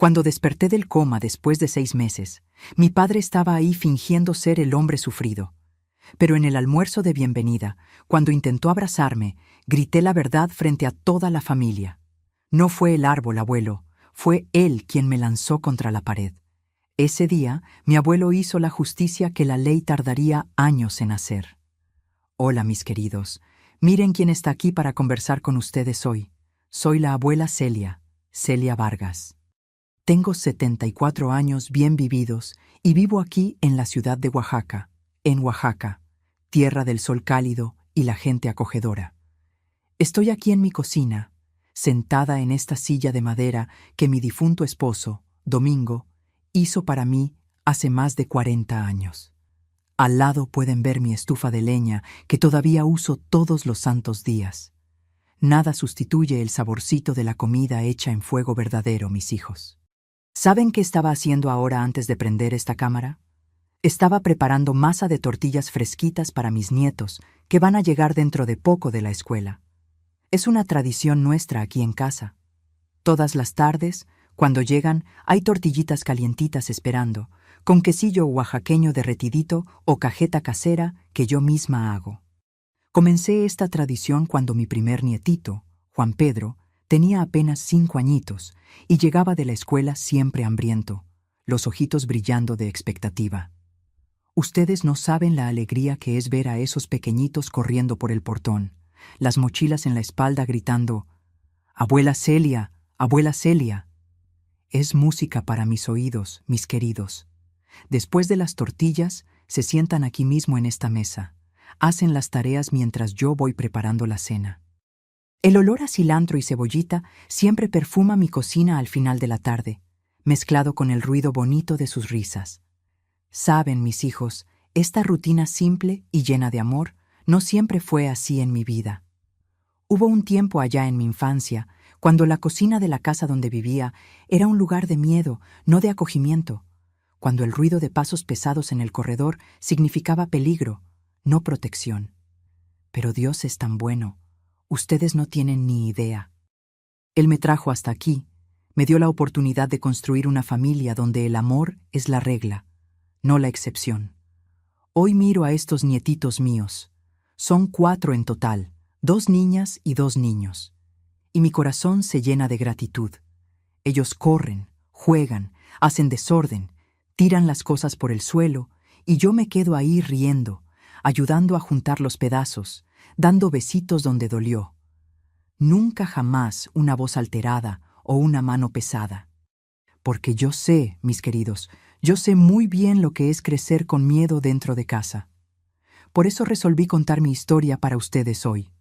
Cuando desperté del coma después de 6 meses, mi padre estaba ahí fingiendo ser el hombre sufrido. Pero en el almuerzo de bienvenida, cuando intentó abrazarme, grité la verdad frente a toda la familia. No fue el árbol, abuelo, fue él quien me lanzó contra la pared. Ese día, mi abuelo hizo la justicia que la ley tardaría años en hacer. Hola, mis queridos. Miren quién está aquí para conversar con ustedes hoy. Soy la abuela Celia, Celia Vargas. Tengo 74 años bien vividos y vivo aquí en la ciudad de Oaxaca, en Oaxaca, tierra del sol cálido y la gente acogedora. Estoy aquí en mi cocina, sentada en esta silla de madera que mi difunto esposo, Domingo, hizo para mí hace más de 40 años. Al lado pueden ver mi estufa de leña que todavía uso todos los santos días. Nada sustituye el saborcito de la comida hecha en fuego verdadero, mis hijos. ¿Saben qué estaba haciendo ahora antes de prender esta cámara? Estaba preparando masa de tortillas fresquitas para mis nietos, que van a llegar dentro de poco de la escuela. Es una tradición nuestra aquí en casa. Todas las tardes, cuando llegan, hay tortillitas calientitas esperando, con quesillo oaxaqueño derretidito o cajeta casera que yo misma hago. Comencé esta tradición cuando mi primer nietito, Juan Pedro, tenía apenas 5 añitos y llegaba de la escuela siempre hambriento, los ojitos brillando de expectativa. Ustedes no saben la alegría que es ver a esos pequeñitos corriendo por el portón, las mochilas en la espalda gritando, «Abuela Celia, abuela Celia». Es música para mis oídos, mis queridos. Después de las tortillas, se sientan aquí mismo en esta mesa. Hacen las tareas mientras yo voy preparando la cena. El olor a cilantro y cebollita siempre perfuma mi cocina al final de la tarde, mezclado con el ruido bonito de sus risas. Saben, mis hijos, esta rutina simple y llena de amor no siempre fue así en mi vida. Hubo un tiempo allá en mi infancia, cuando la cocina de la casa donde vivía era un lugar de miedo, no de acogimiento, cuando el ruido de pasos pesados en el corredor significaba peligro, no protección. Pero Dios es tan bueno. Ustedes no tienen ni idea. Él me trajo hasta aquí, me dio la oportunidad de construir una familia donde el amor es la regla, no la excepción. Hoy miro a estos nietitos míos. Son 4 en total, 2 niñas y 2 niños. Y mi corazón se llena de gratitud. Ellos corren, juegan, hacen desorden, tiran las cosas por el suelo y yo me quedo ahí riendo, ayudando a juntar los pedazos, dando besitos donde dolió. Nunca jamás una voz alterada o una mano pesada. Porque yo sé, mis queridos, yo sé muy bien lo que es crecer con miedo dentro de casa. Por eso resolví contar mi historia para ustedes hoy.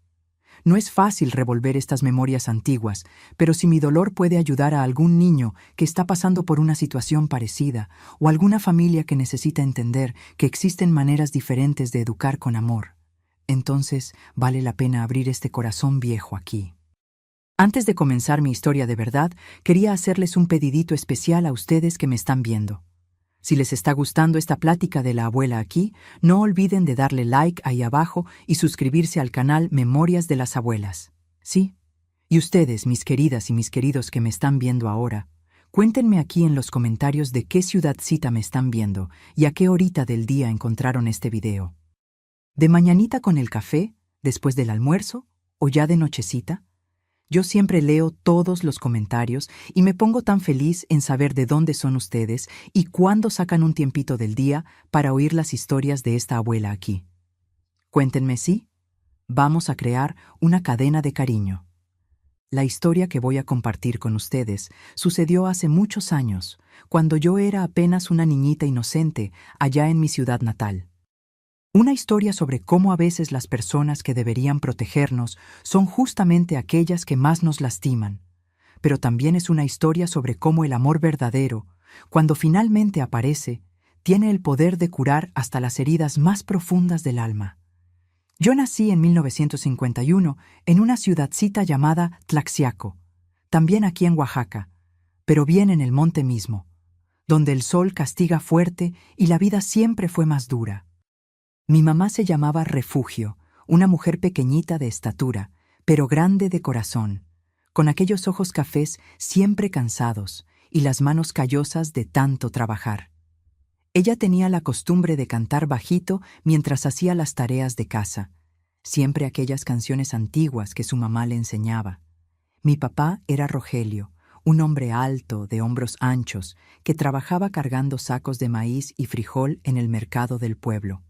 No es fácil revolver estas memorias antiguas, pero si mi dolor puede ayudar a algún niño que está pasando por una situación parecida o alguna familia que necesita entender que existen maneras diferentes de educar con amor, entonces vale la pena abrir este corazón viejo aquí. Antes de comenzar mi historia de verdad, quería hacerles un pedidito especial a ustedes que me están viendo. Si les está gustando esta plática de la abuela aquí, no olviden de darle like ahí abajo y suscribirse al canal Memorias de las Abuelas. ¿Sí? Y ustedes, mis queridas y mis queridos que me están viendo ahora, cuéntenme aquí en los comentarios de qué ciudadcita me están viendo y a qué horita del día encontraron este video. ¿De mañanita con el café, después del almuerzo o ya de nochecita? Yo siempre leo todos los comentarios y me pongo tan feliz en saber de dónde son ustedes y cuándo sacan un tiempito del día para oír las historias de esta abuela aquí. Cuéntenme, ¿sí? Vamos a crear una cadena de cariño. La historia que voy a compartir con ustedes sucedió hace muchos años, cuando yo era apenas una niñita inocente allá en mi ciudad natal. Una historia sobre cómo a veces las personas que deberían protegernos son justamente aquellas que más nos lastiman, pero también es una historia sobre cómo el amor verdadero, cuando finalmente aparece, tiene el poder de curar hasta las heridas más profundas del alma. Yo nací en 1951 en una ciudadcita llamada Tlaxiaco, también aquí en Oaxaca, pero bien en el monte mismo, donde el sol castiga fuerte y la vida siempre fue más dura. Mi mamá se llamaba Refugio, una mujer pequeñita de estatura, pero grande de corazón, con aquellos ojos cafés siempre cansados y las manos callosas de tanto trabajar. Ella tenía la costumbre de cantar bajito mientras hacía las tareas de casa, siempre aquellas canciones antiguas que su mamá le enseñaba. Mi papá era Rogelio, un hombre alto, de hombros anchos, que trabajaba cargando sacos de maíz y frijol en el mercado del pueblo.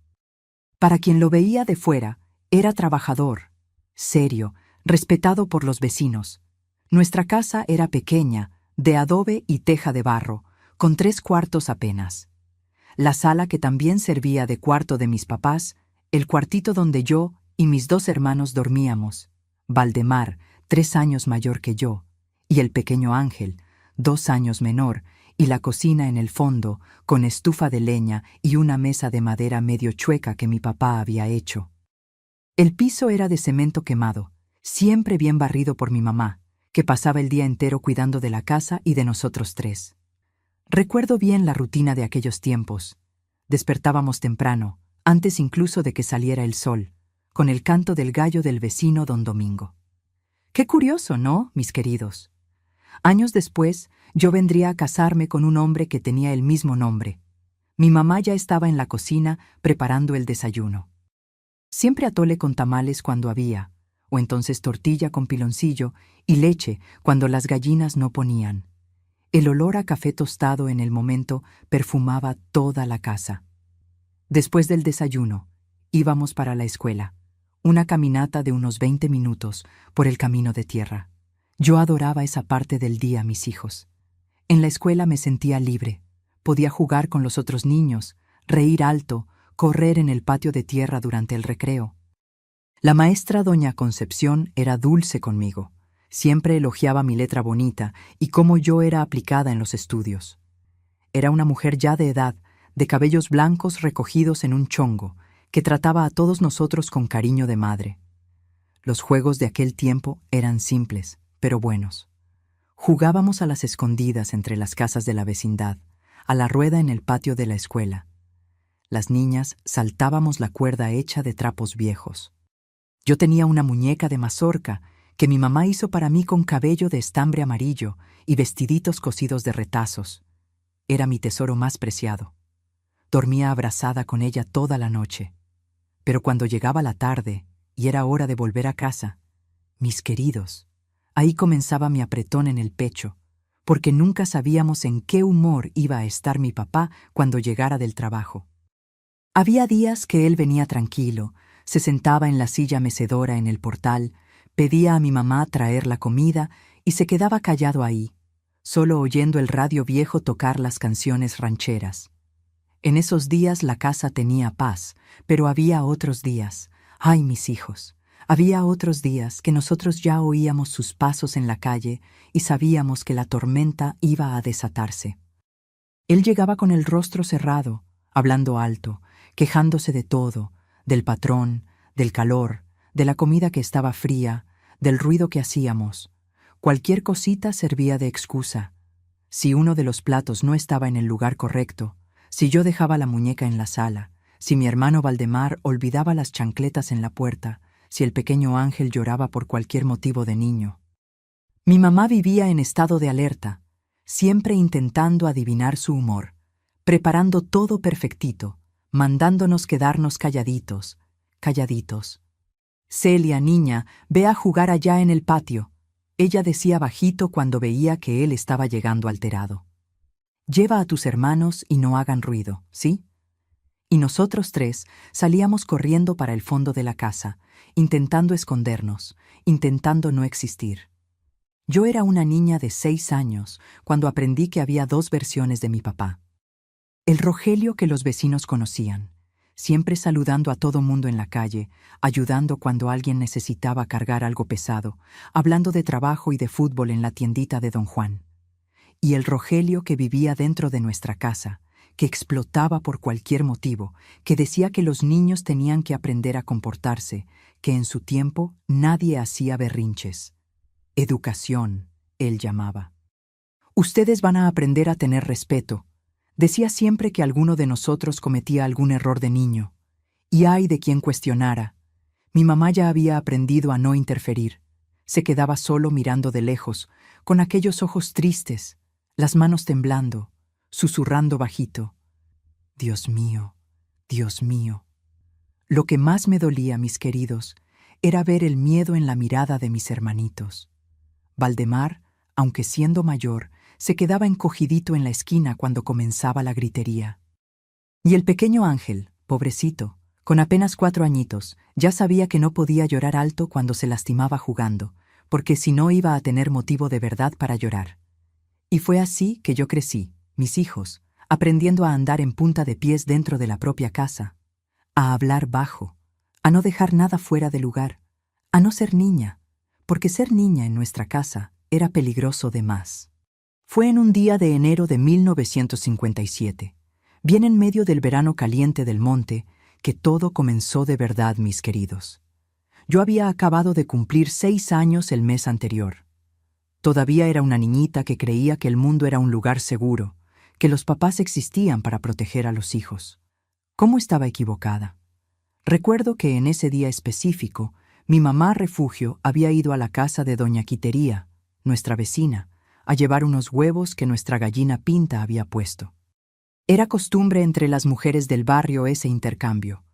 Para quien lo veía de fuera, era trabajador, serio, respetado por los vecinos. Nuestra casa era pequeña, de adobe y teja de barro, con 3 cuartos apenas. La sala que también servía de cuarto de mis papás, el cuartito donde yo y mis 2 hermanos dormíamos, Valdemar, 3 años mayor que yo, y el pequeño Ángel, 2 años menor, y la cocina en el fondo, con estufa de leña y una mesa de madera medio chueca que mi papá había hecho. El piso era de cemento quemado, siempre bien barrido por mi mamá, que pasaba el día entero cuidando de la casa y de nosotros 3. Recuerdo bien la rutina de aquellos tiempos. Despertábamos temprano, antes incluso de que saliera el sol, con el canto del gallo del vecino don Domingo. Qué curioso, ¿no, mis queridos? Años después, yo vendría a casarme con un hombre que tenía el mismo nombre. Mi mamá ya estaba en la cocina preparando el desayuno. Siempre atole con tamales cuando había, o entonces tortilla con piloncillo y leche cuando las gallinas no ponían. El olor a café tostado en el momento perfumaba toda la casa. Después del desayuno, íbamos para la escuela, una caminata de unos 20 minutos por el camino de tierra. Yo adoraba esa parte del día, mis hijos. En la escuela me sentía libre. Podía jugar con los otros niños, reír alto, correr en el patio de tierra durante el recreo. La maestra doña Concepción era dulce conmigo. Siempre elogiaba mi letra bonita y cómo yo era aplicada en los estudios. Era una mujer ya de edad, de cabellos blancos recogidos en un chongo, que trataba a todos nosotros con cariño de madre. Los juegos de aquel tiempo eran simples, pero buenos. Jugábamos a las escondidas entre las casas de la vecindad, a la rueda en el patio de la escuela. Las niñas saltábamos la cuerda hecha de trapos viejos. Yo tenía una muñeca de mazorca que mi mamá hizo para mí con cabello de estambre amarillo y vestiditos cosidos de retazos. Era mi tesoro más preciado. Dormía abrazada con ella toda la noche. Pero cuando llegaba la tarde y era hora de volver a casa, mis queridos, ahí comenzaba mi apretón en el pecho, porque nunca sabíamos en qué humor iba a estar mi papá cuando llegara del trabajo. Había días que él venía tranquilo, se sentaba en la silla mecedora en el portal, pedía a mi mamá traer la comida y se quedaba callado ahí, solo oyendo el radio viejo tocar las canciones rancheras. En esos días la casa tenía paz, pero había otros días, ay mis hijos, había otros días que nosotros ya oíamos sus pasos en la calle y sabíamos que la tormenta iba a desatarse. Él llegaba con el rostro cerrado, hablando alto, quejándose de todo, del patrón, del calor, de la comida que estaba fría, del ruido que hacíamos. Cualquier cosita servía de excusa. Si uno de los platos no estaba en el lugar correcto, si yo dejaba la muñeca en la sala, si mi hermano Valdemar olvidaba las chancletas en la puerta, si el pequeño Ángel lloraba por cualquier motivo de niño. Mi mamá vivía en estado de alerta, siempre intentando adivinar su humor, preparando todo perfectito, mandándonos quedarnos calladitos, calladitos. Celia, niña, ve a jugar allá en el patio, ella decía bajito cuando veía que él estaba llegando alterado. Lleva a tus hermanos y no hagan ruido, ¿sí? Y nosotros 3 salíamos corriendo para el fondo de la casa, intentando escondernos, intentando no existir. Yo era una niña de 6 años cuando aprendí que había 2 versiones de mi papá. El Rogelio que los vecinos conocían, siempre saludando a todo mundo en la calle, ayudando cuando alguien necesitaba cargar algo pesado, hablando de trabajo y de fútbol en la tiendita de don Juan. Y el Rogelio que vivía dentro de nuestra casa, que explotaba por cualquier motivo, que decía que los niños tenían que aprender a comportarse, que en su tiempo nadie hacía berrinches. Educación, él llamaba. Ustedes van a aprender a tener respeto. Decía siempre que alguno de nosotros cometía algún error de niño. Y ay de quien cuestionara. Mi mamá ya había aprendido a no interferir. Se quedaba solo mirando de lejos, con aquellos ojos tristes, las manos temblando, susurrando bajito. Dios mío, Dios mío. Lo que más me dolía, mis queridos, era ver el miedo en la mirada de mis hermanitos. Valdemar, aunque siendo mayor, se quedaba encogidito en la esquina cuando comenzaba la gritería. Y el pequeño Ángel, pobrecito, con apenas 4 añitos, ya sabía que no podía llorar alto cuando se lastimaba jugando, porque si no iba a tener motivo de verdad para llorar. Y fue así que yo crecí, mis hijos, aprendiendo a andar en punta de pies dentro de la propia casa, a hablar bajo, a no dejar nada fuera de lugar, a no ser niña, porque ser niña en nuestra casa era peligroso de más. Fue en un día de enero de 1957, bien en medio del verano caliente del monte, que todo comenzó de verdad, mis queridos. Yo había acabado de cumplir 6 años el mes anterior. Todavía era una niñita que creía que el mundo era un lugar seguro, que los papás existían para proteger a los hijos. ¿Cómo estaba equivocada? Recuerdo que en ese día específico, mi mamá refugio había ido a la casa de doña Quitería, nuestra vecina, a llevar unos huevos que nuestra gallina Pinta había puesto. Era costumbre entre las mujeres del barrio ese intercambio.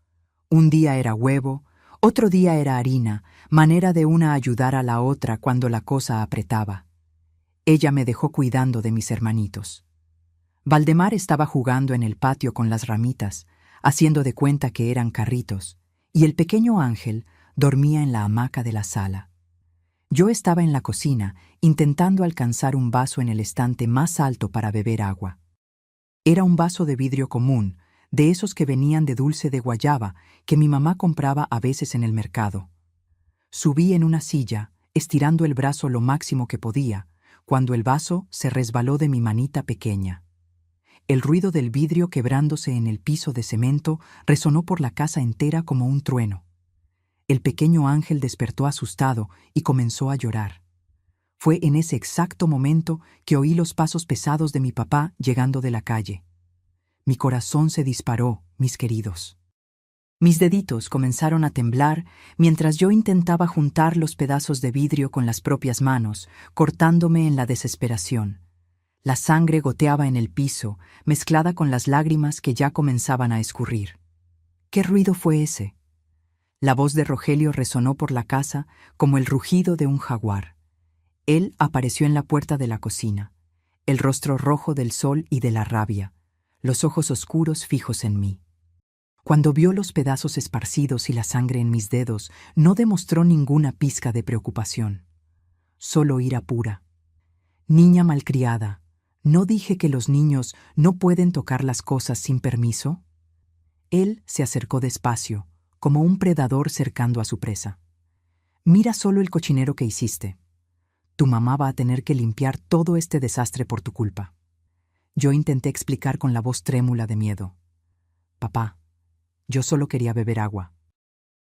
Un día era huevo, otro día era harina, manera de una ayudar a la otra cuando la cosa apretaba. Ella me dejó cuidando de mis hermanitos. Valdemar estaba jugando en el patio con las ramitas, haciendo de cuenta que eran carritos, y el pequeño Ángel dormía en la hamaca de la sala. Yo estaba en la cocina, intentando alcanzar un vaso en el estante más alto para beber agua. Era un vaso de vidrio común, de esos que venían de dulce de guayaba, que mi mamá compraba a veces en el mercado. Subí en una silla, estirando el brazo lo máximo que podía, cuando el vaso se resbaló de mi manita pequeña. El ruido del vidrio quebrándose en el piso de cemento resonó por la casa entera como un trueno. El pequeño Ángel despertó asustado y comenzó a llorar. Fue en ese exacto momento que oí los pasos pesados de mi papá llegando de la calle. Mi corazón se disparó, mis queridos. Mis deditos comenzaron a temblar mientras yo intentaba juntar los pedazos de vidrio con las propias manos, cortándome en la desesperación. La sangre goteaba en el piso, mezclada con las lágrimas que ya comenzaban a escurrir. ¿Qué ruido fue ese? La voz de Rogelio resonó por la casa como el rugido de un jaguar. Él apareció en la puerta de la cocina, el rostro rojo del sol y de la rabia, los ojos oscuros fijos en mí. Cuando vio los pedazos esparcidos y la sangre en mis dedos, no demostró ninguna pizca de preocupación. Solo ira pura. Niña malcriada, ¿no dije que los niños no pueden tocar las cosas sin permiso? Él se acercó despacio, como un predador cercando a su presa. Mira solo el cochinero que hiciste. Tu mamá va a tener que limpiar todo este desastre por tu culpa. Yo intenté explicar con la voz trémula de miedo. Papá, yo solo quería beber agua.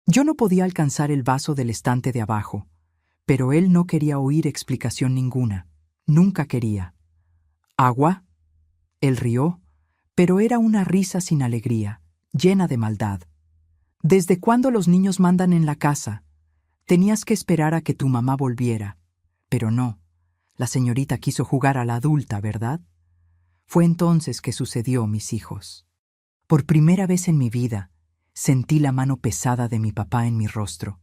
Yo no podía alcanzar el vaso del estante de abajo, pero él no quería oír explicación ninguna. Nunca quería. ¿Agua? Él rió, pero era una risa sin alegría, llena de maldad. ¿Desde cuándo los niños mandan en la casa? Tenías que esperar a que tu mamá volviera. Pero no, la señorita quiso jugar a la adulta, ¿verdad? Fue entonces que sucedió, mis hijos. Por primera vez en mi vida, sentí la mano pesada de mi papá en mi rostro,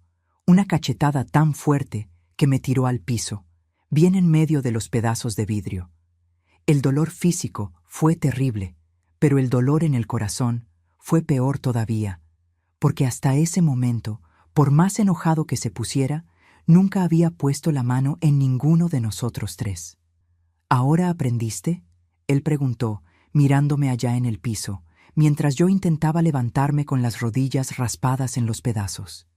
una cachetada tan fuerte que me tiró al piso, bien en medio de los pedazos de vidrio. El dolor físico fue terrible, pero el dolor en el corazón fue peor todavía, porque hasta ese momento, por más enojado que se pusiera, nunca había puesto la mano en ninguno de nosotros 3. ¿Ahora aprendiste?, él preguntó, mirándome allá en el piso, mientras yo intentaba levantarme con las rodillas raspadas en los pedazos.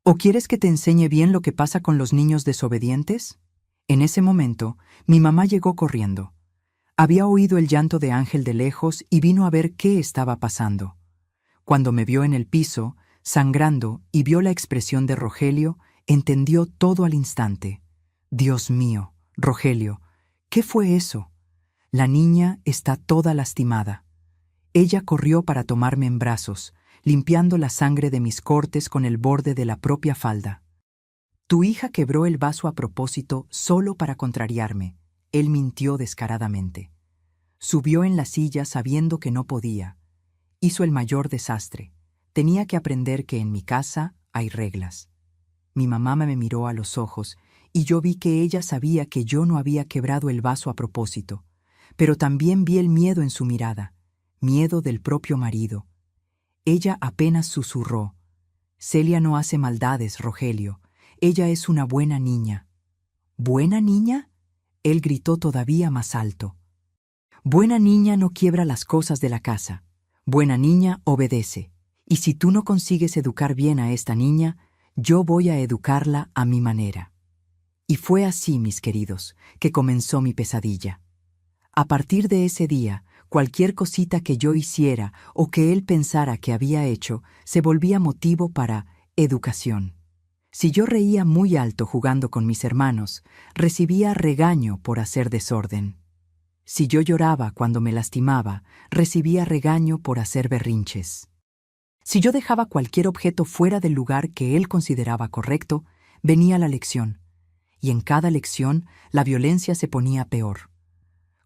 ¿O quieres que te enseñe bien lo que pasa con los niños desobedientes? En ese momento, mi mamá llegó corriendo. Había oído el llanto de Ángel de lejos y vino a ver qué estaba pasando. Cuando me vio en el piso, sangrando, y vio la expresión de Rogelio, entendió todo al instante. Dios mío, Rogelio, ¿qué fue eso? La niña está toda lastimada. Ella corrió para tomarme en brazos, limpiando la sangre de mis cortes con el borde de la propia falda. Tu hija quebró el vaso a propósito solo para contrariarme, Él mintió descaradamente. Subió en la silla sabiendo que no podía. Hizo el mayor desastre. Tenía que aprender que en mi casa hay reglas. Mi mamá me miró a los ojos y yo vi que ella sabía que yo no había quebrado el vaso a propósito, pero también vi el miedo en su mirada, miedo del propio marido. Ella apenas susurró: «Celia no hace maldades, Rogelio. Ella es una buena niña». «¿Buena niña?», él gritó todavía más alto. «Buena niña no quiebra las cosas de la casa. Buena niña obedece. Y si tú no consigues educar bien a esta niña, yo voy a educarla a mi manera». Y fue así, mis queridos, que comenzó mi pesadilla. A partir de ese día, cualquier cosita que yo hiciera o que él pensara que había hecho, se volvía motivo para educación. Si yo reía muy alto jugando con mis hermanos, recibía regaño por hacer desorden. Si yo lloraba cuando me lastimaba, recibía regaño por hacer berrinches. Si yo dejaba cualquier objeto fuera del lugar que él consideraba correcto, venía la lección. Y en cada lección, la violencia se ponía peor.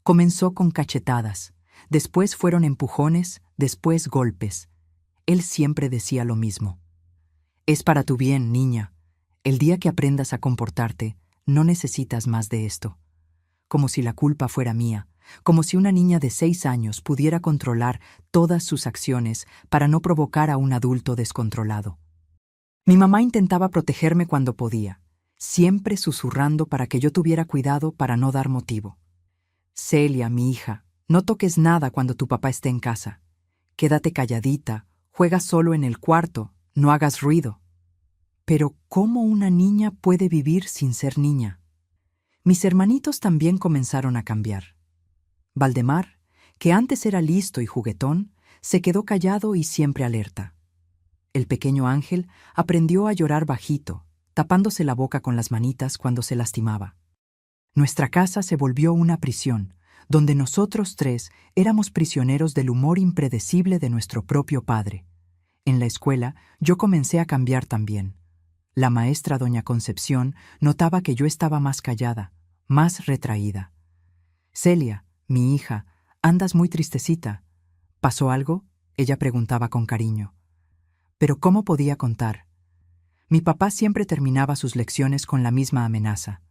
Comenzó con cachetadas, después fueron empujones, después golpes. Él siempre decía lo mismo: «Es para tu bien, niña. El día que aprendas a comportarte, no necesitas más de esto». Como si la culpa fuera mía, como si una niña de 6 años pudiera controlar todas sus acciones para no provocar a un adulto descontrolado. Mi mamá intentaba protegerme cuando podía, siempre susurrando para que yo tuviera cuidado para no dar motivo. «Celia, mi hija, no toques nada cuando tu papá esté en casa. Quédate calladita, juega solo en el cuarto, no hagas ruido». Pero ¿cómo una niña puede vivir sin ser niña? Mis hermanitos también comenzaron a cambiar. Valdemar, que antes era listo y juguetón, se quedó callado y siempre alerta. El pequeño Ángel aprendió a llorar bajito, tapándose la boca con las manitas cuando se lastimaba. Nuestra casa se volvió una prisión, donde nosotros 3 éramos prisioneros del humor impredecible de nuestro propio padre. En la escuela yo comencé a cambiar también. La maestra doña Concepción notaba que yo estaba más callada, más retraída. «Celia, mi hija, andas muy tristecita. ¿Pasó algo?», ella preguntaba con cariño. Pero ¿cómo podía contar? Mi papá siempre terminaba sus lecciones con la misma amenaza: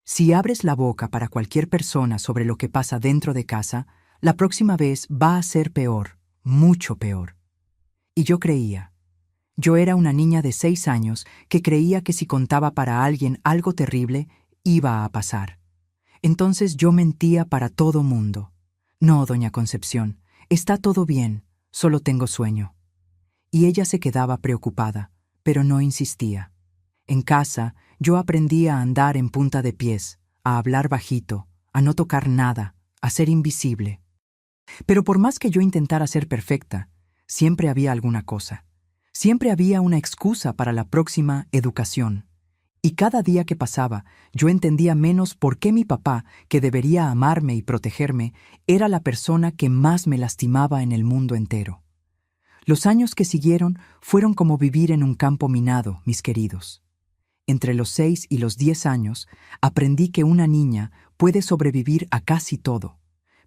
«Si abres la boca para cualquier persona sobre lo que pasa dentro de casa, la próxima vez va a ser peor, mucho peor». Y yo creía. Yo era una niña de 6 años que creía que si contaba para alguien algo terrible, iba a pasar. Entonces yo mentía para todo mundo. «No, doña Concepción, está todo bien, solo tengo sueño». Y ella se quedaba preocupada, pero no insistía. En casa, yo aprendí a andar en punta de pies, a hablar bajito, a no tocar nada, a ser invisible. Pero por más que yo intentara ser perfecta, siempre había alguna cosa. Siempre había una excusa para la próxima educación. Y cada día que pasaba, yo entendía menos por qué mi papá, que debería amarme y protegerme, era la persona que más me lastimaba en el mundo entero. Los años que siguieron fueron como vivir en un campo minado, mis queridos. Entre los 6 y los 10 años, aprendí que una niña puede sobrevivir a casi todo,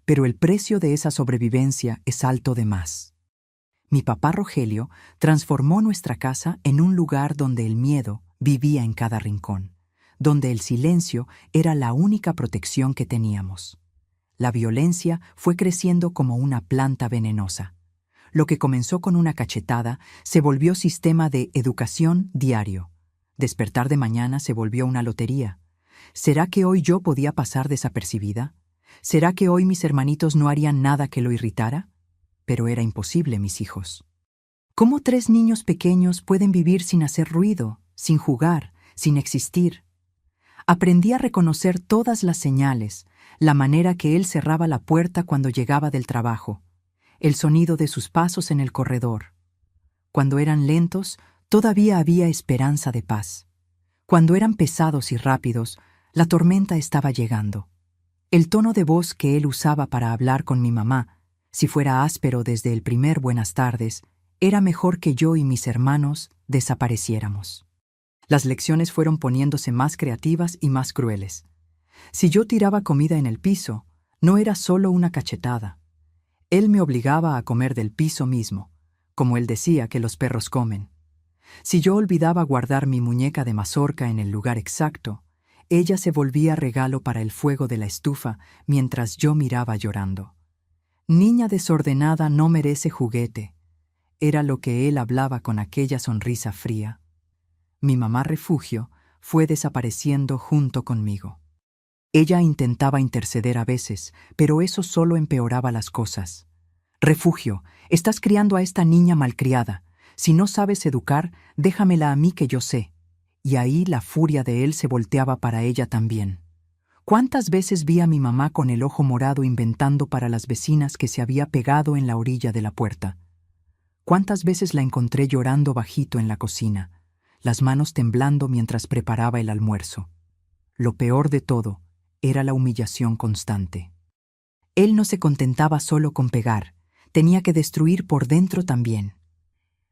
pero el precio de esa sobrevivencia es alto de más. Mi papá Rogelio transformó nuestra casa en un lugar donde el miedo vivía en cada rincón, donde el silencio era la única protección que teníamos. La violencia fue creciendo como una planta venenosa. Lo que comenzó con una cachetada se volvió sistema de educación diario. Despertar de mañana se volvió una lotería. ¿Será que hoy yo podía pasar desapercibida? ¿Será que hoy mis hermanitos no harían nada que lo irritara? Pero era imposible, mis hijos. ¿Cómo 3 niños pequeños pueden vivir sin hacer ruido, sin jugar, sin existir? Aprendí a reconocer todas las señales, la manera que él cerraba la puerta cuando llegaba del trabajo, el sonido de sus pasos en el corredor. Cuando eran lentos, todavía había esperanza de paz. Cuando eran pesados y rápidos, la tormenta estaba llegando. El tono de voz que él usaba para hablar con mi mamá, si fuera áspero desde el primer buenas tardes, era mejor que yo y mis hermanos desapareciéramos. Las lecciones fueron poniéndose más creativas y más crueles. Si yo tiraba comida en el piso, no era solo una cachetada. Él me obligaba a comer del piso mismo, como él decía que los perros comen. Si yo olvidaba guardar mi muñeca de mazorca en el lugar exacto, ella se volvía regalo para el fuego de la estufa mientras yo miraba llorando. Niña desordenada no merece juguete, era lo que él hablaba con aquella sonrisa fría. Mi mamá refugio fue desapareciendo junto conmigo. Ella intentaba interceder a veces, pero eso solo empeoraba las cosas. Refugio, estás criando a esta niña malcriada. Si no sabes educar, déjamela a mí que yo sé. Y ahí la furia de él se volteaba para ella también. ¿Cuántas veces vi a mi mamá con el ojo morado inventando para las vecinas que se había pegado en la orilla de la puerta? ¿Cuántas veces la encontré llorando bajito en la cocina, las manos temblando mientras preparaba el almuerzo? Lo peor de todo era la humillación constante. Él no se contentaba solo con pegar, tenía que destruir por dentro también.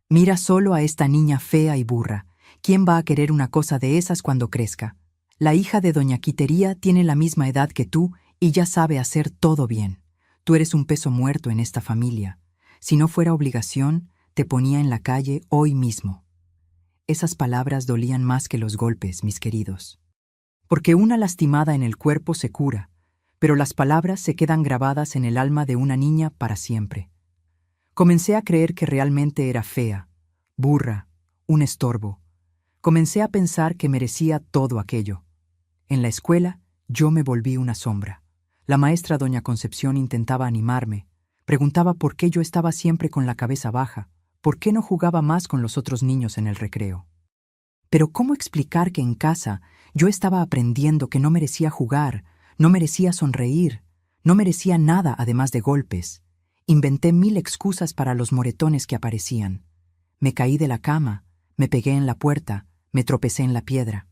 Mira solo a esta niña fea y burra. ¿Quién va a querer una cosa de esas cuando crezca? La hija de doña Quitería tiene la misma edad que tú y ya sabe hacer todo bien. Tú eres un peso muerto en esta familia. Si no fuera obligación, te ponía en la calle hoy mismo. Esas palabras dolían más que los golpes, mis queridos. Porque una lastimada en el cuerpo se cura, pero las palabras se quedan grabadas en el alma de una niña para siempre. Comencé a creer que realmente era fea, burra, un estorbo. Comencé a pensar que merecía todo aquello. En la escuela, yo me volví una sombra. La maestra doña Concepción intentaba animarme. Preguntaba por qué yo estaba siempre con la cabeza baja, por qué no jugaba más con los otros niños en el recreo. Pero ¿cómo explicar que en casa yo estaba aprendiendo que no merecía jugar, no merecía sonreír, no merecía nada además de golpes? Inventé 1000 excusas para los moretones que aparecían. Me caí de la cama, me pegué en la puerta, me tropecé en la piedra.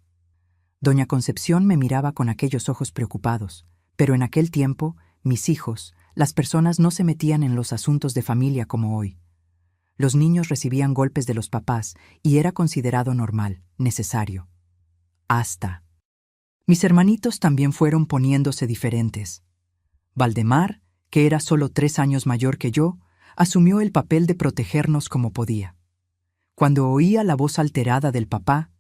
Doña Concepción me miraba con aquellos ojos preocupados, pero en aquel tiempo, mis hijos, las personas no se metían en los asuntos de familia como hoy. Los niños recibían golpes de los papás y era considerado normal, necesario. Hasta. Mis hermanitos también fueron poniéndose diferentes. Valdemar, que era solo 3 años mayor que yo, asumió el papel de protegernos como podía. Cuando oía la voz alterada del papá,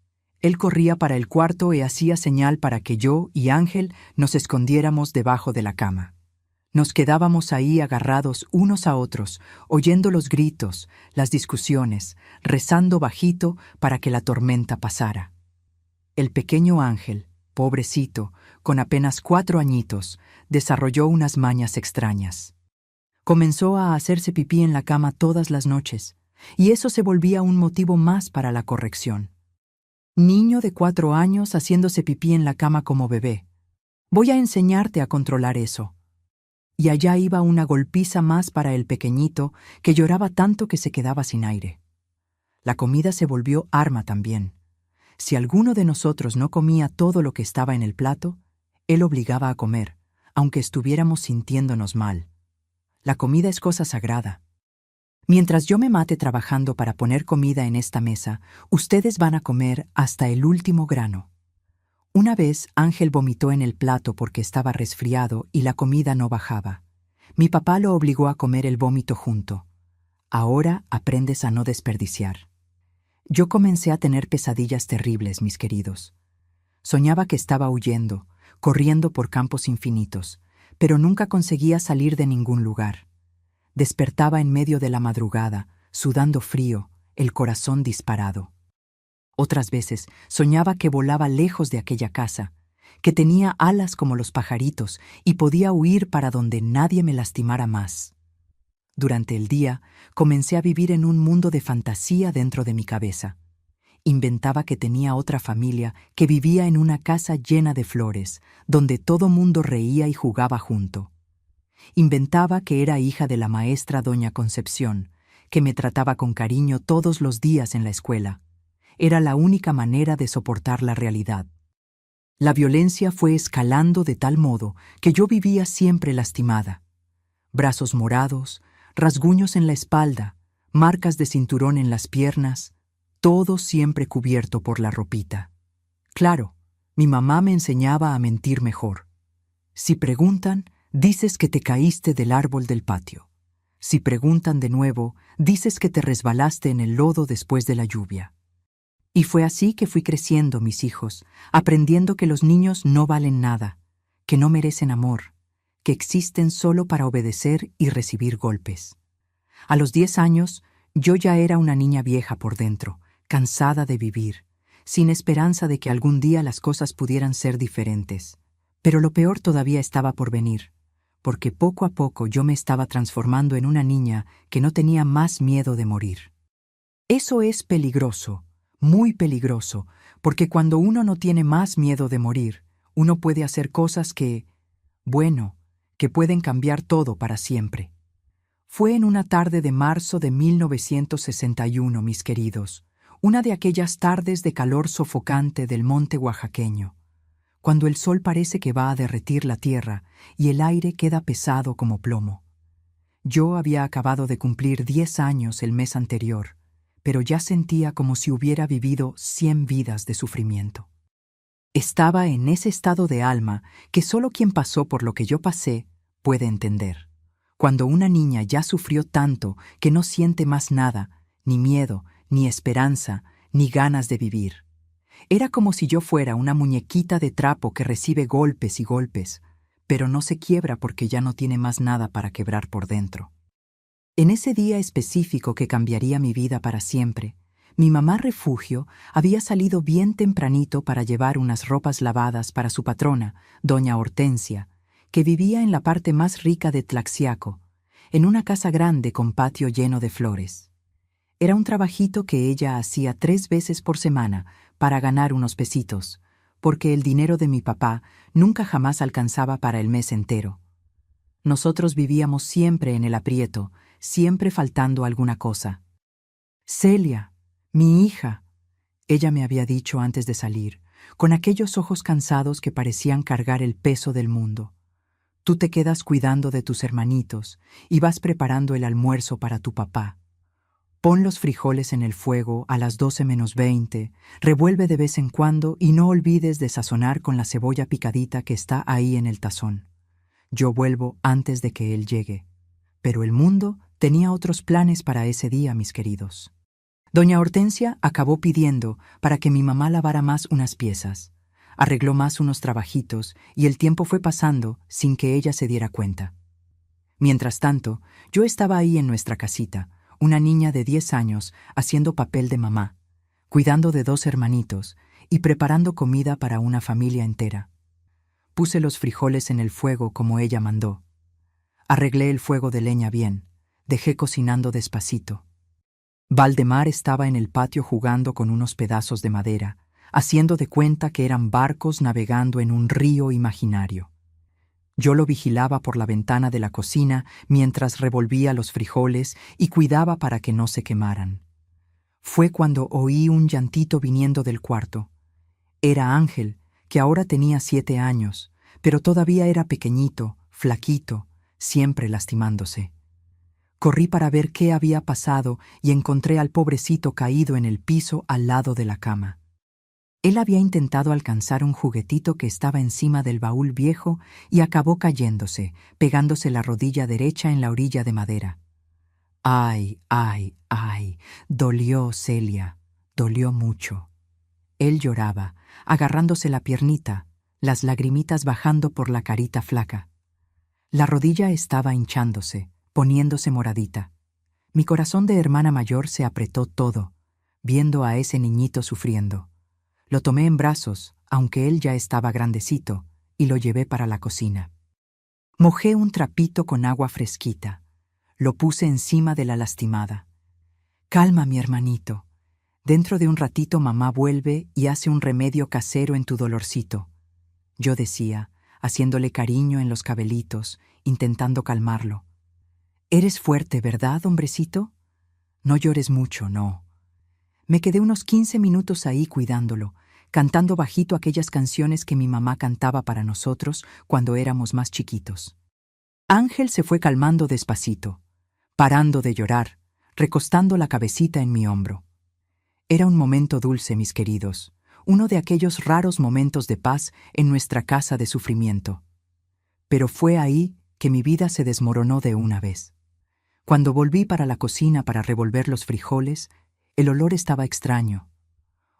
él corría para el cuarto y hacía señal para que yo y Ángel nos escondiéramos debajo de la cama. Nos quedábamos ahí agarrados unos a otros, oyendo los gritos, las discusiones, rezando bajito para que la tormenta pasara. El pequeño Ángel, pobrecito, con apenas 4 añitos, desarrolló unas mañas extrañas. Comenzó a hacerse pipí en la cama todas las noches, y eso se volvía un motivo más para la corrección. Niño de 4 años haciéndose pipí en la cama como bebé. Voy a enseñarte a controlar eso. Y allá iba una golpiza más para el pequeñito que lloraba tanto que se quedaba sin aire. La comida se volvió arma también. Si alguno de nosotros no comía todo lo que estaba en el plato, él obligaba a comer, aunque estuviéramos sintiéndonos mal. La comida es cosa sagrada. Mientras yo me mate trabajando para poner comida en esta mesa, ustedes van a comer hasta el último grano. Una vez Ángel vomitó en el plato porque estaba resfriado y la comida no bajaba. Mi papá lo obligó a comer el vómito junto. Ahora aprendes a no desperdiciar. Yo comencé a tener pesadillas terribles, mis queridos. Soñaba que estaba huyendo, corriendo por campos infinitos, pero nunca conseguía salir de ningún lugar. Despertaba en medio de la madrugada, sudando frío, el corazón disparado. Otras veces soñaba que volaba lejos de aquella casa, que tenía alas como los pajaritos y podía huir para donde nadie me lastimara más. Durante el día comencé a vivir en un mundo de fantasía dentro de mi cabeza. Inventaba que tenía otra familia que vivía en una casa llena de flores, donde todo mundo reía y jugaba junto. Inventaba que era hija de la maestra doña Concepción, que me trataba con cariño todos los días en la escuela. Era la única manera de soportar la realidad. La violencia fue escalando de tal modo que yo vivía siempre lastimada. Brazos morados, rasguños en la espalda, marcas de cinturón en las piernas, todo siempre cubierto por la ropita. Claro, Mi mamá me enseñaba a mentir mejor. Si preguntan, dices que te caíste del árbol del patio. Si preguntan de nuevo, dices que te resbalaste en el lodo después de la lluvia. Y fue así que fui creciendo, mis hijos, aprendiendo que los niños no valen nada, que no merecen amor, que existen solo para obedecer y recibir golpes. A los 10 años, yo ya era una niña vieja por dentro, cansada de vivir, sin esperanza de que algún día las cosas pudieran ser diferentes. Pero lo peor todavía estaba por venir, porque poco a poco yo me estaba transformando en una niña que no tenía más miedo de morir. Eso es peligroso, muy peligroso, porque cuando uno no tiene más miedo de morir, uno puede hacer cosas que pueden cambiar todo para siempre. Fue en una tarde de marzo de 1961, mis queridos, una de aquellas tardes de calor sofocante del monte oaxaqueño, cuando el sol parece que va a derretir la tierra y el aire queda pesado como plomo. Yo había acabado de cumplir 10 años el mes anterior, pero ya sentía como si hubiera vivido 100 vidas de sufrimiento. Estaba en ese estado de alma que solo quien pasó por lo que yo pasé puede entender. Cuando una niña ya sufrió tanto que no siente más nada, ni miedo, ni esperanza, ni ganas de vivir. Era como si yo fuera una muñequita de trapo que recibe golpes y golpes, pero no se quiebra porque ya no tiene más nada para quebrar por dentro. En ese día específico que cambiaría mi vida para siempre, mi mamá Refugio había salido bien tempranito para llevar unas ropas lavadas para su patrona, doña Hortensia, que vivía en la parte más rica de Tlaxiaco, en una casa grande con patio lleno de flores. Era un trabajito que ella hacía 3 veces por semana para ganar unos pesitos, porque el dinero de mi papá nunca jamás alcanzaba para el mes entero. Nosotros vivíamos siempre en el aprieto, siempre faltando alguna cosa. Celia, mi hija, ella me había dicho antes de salir, con aquellos ojos cansados que parecían cargar el peso del mundo. Tú te quedas cuidando de tus hermanitos y vas preparando el almuerzo para tu papá. Pon los frijoles en el fuego a las 12:20, revuelve de vez en cuando y no olvides de sazonar con la cebolla picadita que está ahí en el tazón. Yo vuelvo antes de que él llegue. Pero el mundo tenía otros planes para ese día, mis queridos. Doña Hortensia acabó pidiendo para que mi mamá lavara más unas piezas, arregló más unos trabajitos y el tiempo fue pasando sin que ella se diera cuenta. Mientras tanto, yo estaba ahí en nuestra casita, una niña de 10 años haciendo papel de mamá, cuidando de 2 hermanitos y preparando comida para una familia entera. Puse los frijoles en el fuego como ella mandó. Arreglé el fuego de leña bien, dejé cocinando despacito. Valdemar estaba en el patio jugando con unos pedazos de madera, haciendo de cuenta que eran barcos navegando en un río imaginario. Yo lo vigilaba por la ventana de la cocina mientras revolvía los frijoles y cuidaba para que no se quemaran. Fue cuando oí un llantito viniendo del cuarto. Era Ángel, que ahora tenía 7 años, pero todavía era pequeñito, flaquito, siempre lastimándose. Corrí para ver qué había pasado y encontré al pobrecito caído en el piso al lado de la cama. Él había intentado alcanzar un juguetito que estaba encima del baúl viejo y acabó cayéndose, pegándose la rodilla derecha en la orilla de madera. ¡Ay, ay, ay! Dolió, Celia, dolió mucho. Él lloraba, agarrándose la piernita, las lagrimitas bajando por la carita flaca. La rodilla estaba hinchándose, poniéndose moradita. Mi corazón de hermana mayor se apretó todo, viendo a ese niñito sufriendo. Lo tomé en brazos, aunque él ya estaba grandecito, y lo llevé para la cocina. Mojé un trapito con agua fresquita. Lo puse encima de la lastimada. Calma, mi hermanito. Dentro de un ratito mamá vuelve y hace un remedio casero en tu dolorcito. Yo decía, haciéndole cariño en los cabelitos, intentando calmarlo. Eres fuerte, ¿verdad, hombrecito? No llores mucho, no. Me quedé unos 15 minutos ahí cuidándolo, cantando bajito aquellas canciones que mi mamá cantaba para nosotros cuando éramos más chiquitos. Ángel se fue calmando despacito, parando de llorar, recostando la cabecita en mi hombro. Era un momento dulce, mis queridos, uno de aquellos raros momentos de paz en nuestra casa de sufrimiento. Pero fue ahí que mi vida se desmoronó de una vez. Cuando volví para la cocina para revolver los frijoles, el olor estaba extraño.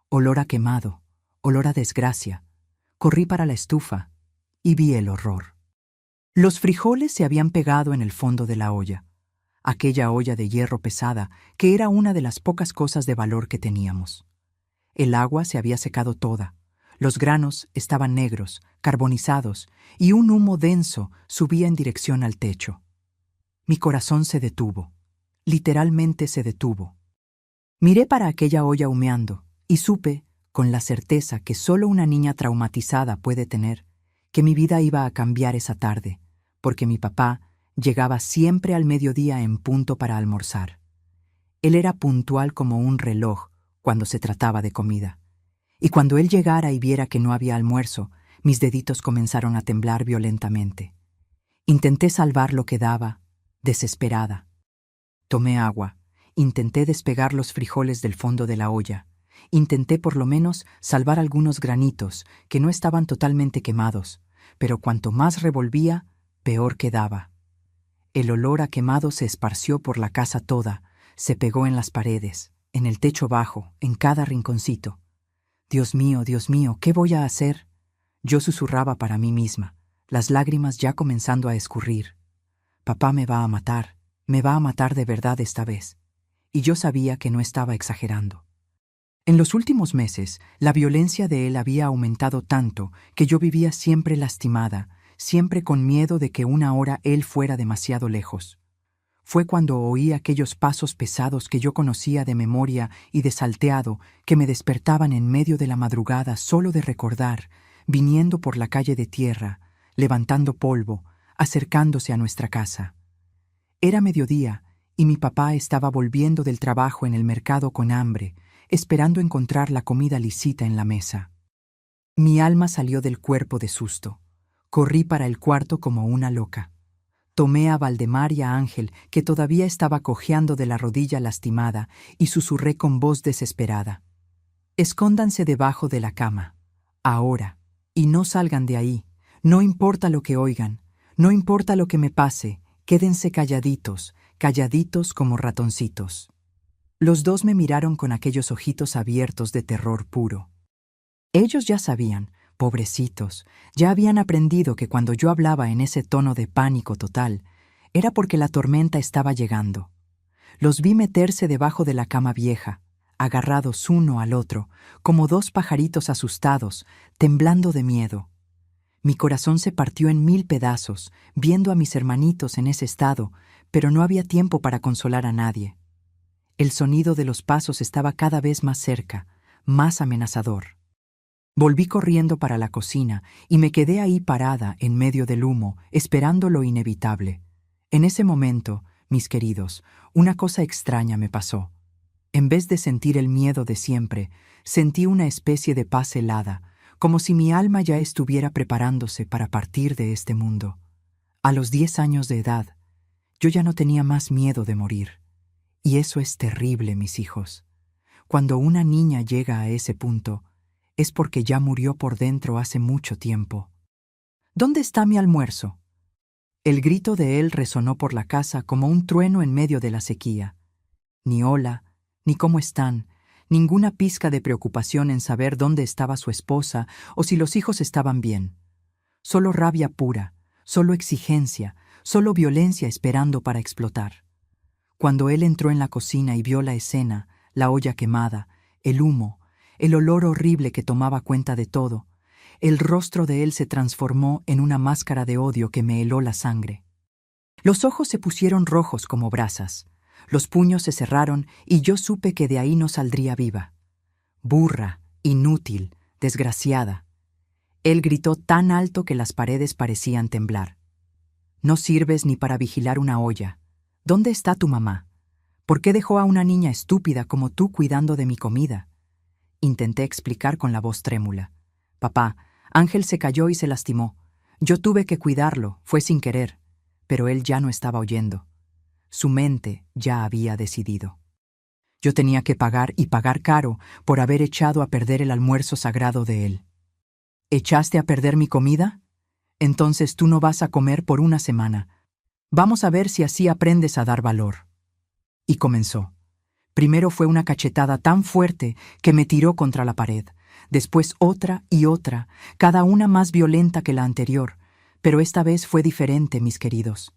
Olor a quemado, olor a desgracia. Corrí para la estufa y vi el horror. Los frijoles se habían pegado en el fondo de la olla, aquella olla de hierro pesada que era una de las pocas cosas de valor que teníamos. El agua se había secado toda, los granos estaban negros, carbonizados, y un humo denso subía en dirección al techo. Mi corazón se detuvo, literalmente se detuvo. Miré para aquella olla humeando y supe, con la certeza que solo una niña traumatizada puede tener, que mi vida iba a cambiar esa tarde, porque mi papá llegaba siempre al mediodía en punto para almorzar. Él era puntual como un reloj cuando se trataba de comida. Y cuando él llegara y viera que no había almuerzo, mis deditos comenzaron a temblar violentamente. Intenté salvar lo que daba, desesperada. Tomé agua, intenté despegar los frijoles del fondo de la olla, intenté por lo menos salvar algunos granitos que no estaban totalmente quemados, pero cuanto más revolvía, peor quedaba. El olor a quemado se esparció por la casa toda, se pegó en las paredes, en el techo bajo, en cada rinconcito. Dios mío, ¿qué voy a hacer? Yo susurraba para mí misma, las lágrimas ya comenzando a escurrir. Papá me va a matar de verdad esta vez. Y yo sabía que no estaba exagerando. En los últimos meses, la violencia de él había aumentado tanto que yo vivía siempre lastimada, siempre con miedo de que una hora él fuera demasiado lejos. Fue cuando oí aquellos pasos pesados que yo conocía de memoria y de salteado que me despertaban en medio de la madrugada solo de recordar, viniendo por la calle de tierra, levantando polvo, acercándose a nuestra casa. Era mediodía y mi papá estaba volviendo del trabajo en el mercado con hambre, esperando encontrar la comida lisita en la mesa. Mi alma salió del cuerpo de susto. Corrí para el cuarto como una loca. Tomé a Valdemar y a Ángel, que todavía estaba cojeando de la rodilla lastimada, y susurré con voz desesperada. Escóndanse debajo de la cama, ahora, y no salgan de ahí. No importa lo que oigan, no importa lo que me pase, quédense calladitos, calladitos como ratoncitos. Los dos me miraron con aquellos ojitos abiertos de terror puro. Ellos ya sabían, pobrecitos, ya habían aprendido que cuando yo hablaba en ese tono de pánico total, era porque la tormenta estaba llegando. Los vi meterse debajo de la cama vieja, agarrados uno al otro, como dos pajaritos asustados, temblando de miedo. Mi corazón se partió en 1000 pedazos, viendo a mis hermanitos en ese estado, pero no había tiempo para consolar a nadie. El sonido de los pasos estaba cada vez más cerca, más amenazador. Volví corriendo para la cocina y me quedé ahí parada en medio del humo, esperando lo inevitable. En ese momento, mis queridos, una cosa extraña me pasó. En vez de sentir el miedo de siempre, sentí una especie de paz helada, como si mi alma ya estuviera preparándose para partir de este mundo. A los 10 años de edad, yo ya no tenía más miedo de morir. Y eso es terrible, mis hijos. Cuando una niña llega a ese punto, es porque ya murió por dentro hace mucho tiempo. ¿Dónde está mi almuerzo? El grito de él resonó por la casa como un trueno en medio de la sequía. Ni hola, ni cómo están, ninguna pizca de preocupación en saber dónde estaba su esposa o si los hijos estaban bien. Solo rabia pura, solo exigencia, solo violencia esperando para explotar. Cuando él entró en la cocina y vio la escena, la olla quemada, el humo, el olor horrible que tomaba cuenta de todo, el rostro de él se transformó en una máscara de odio que me heló la sangre. Los ojos se pusieron rojos como brasas, los puños se cerraron y yo supe que de ahí no saldría viva. Burra, inútil, desgraciada. Él gritó tan alto que las paredes parecían temblar. No sirves ni para vigilar una olla. ¿Dónde está tu mamá? ¿Por qué dejó a una niña estúpida como tú cuidando de mi comida? Intenté explicar con la voz trémula. Papá, Ángel se cayó y se lastimó. Yo tuve que cuidarlo, fue sin querer. Pero él ya no estaba oyendo. Su mente ya había decidido. Yo tenía que pagar y pagar caro por haber echado a perder el almuerzo sagrado de él. ¿Echaste a perder mi comida? Entonces tú no vas a comer por una semana. Vamos a ver si así aprendes a dar valor. Y comenzó. Primero fue una cachetada tan fuerte que me tiró contra la pared. Después otra y otra, cada una más violenta que la anterior. Pero esta vez fue diferente, mis queridos.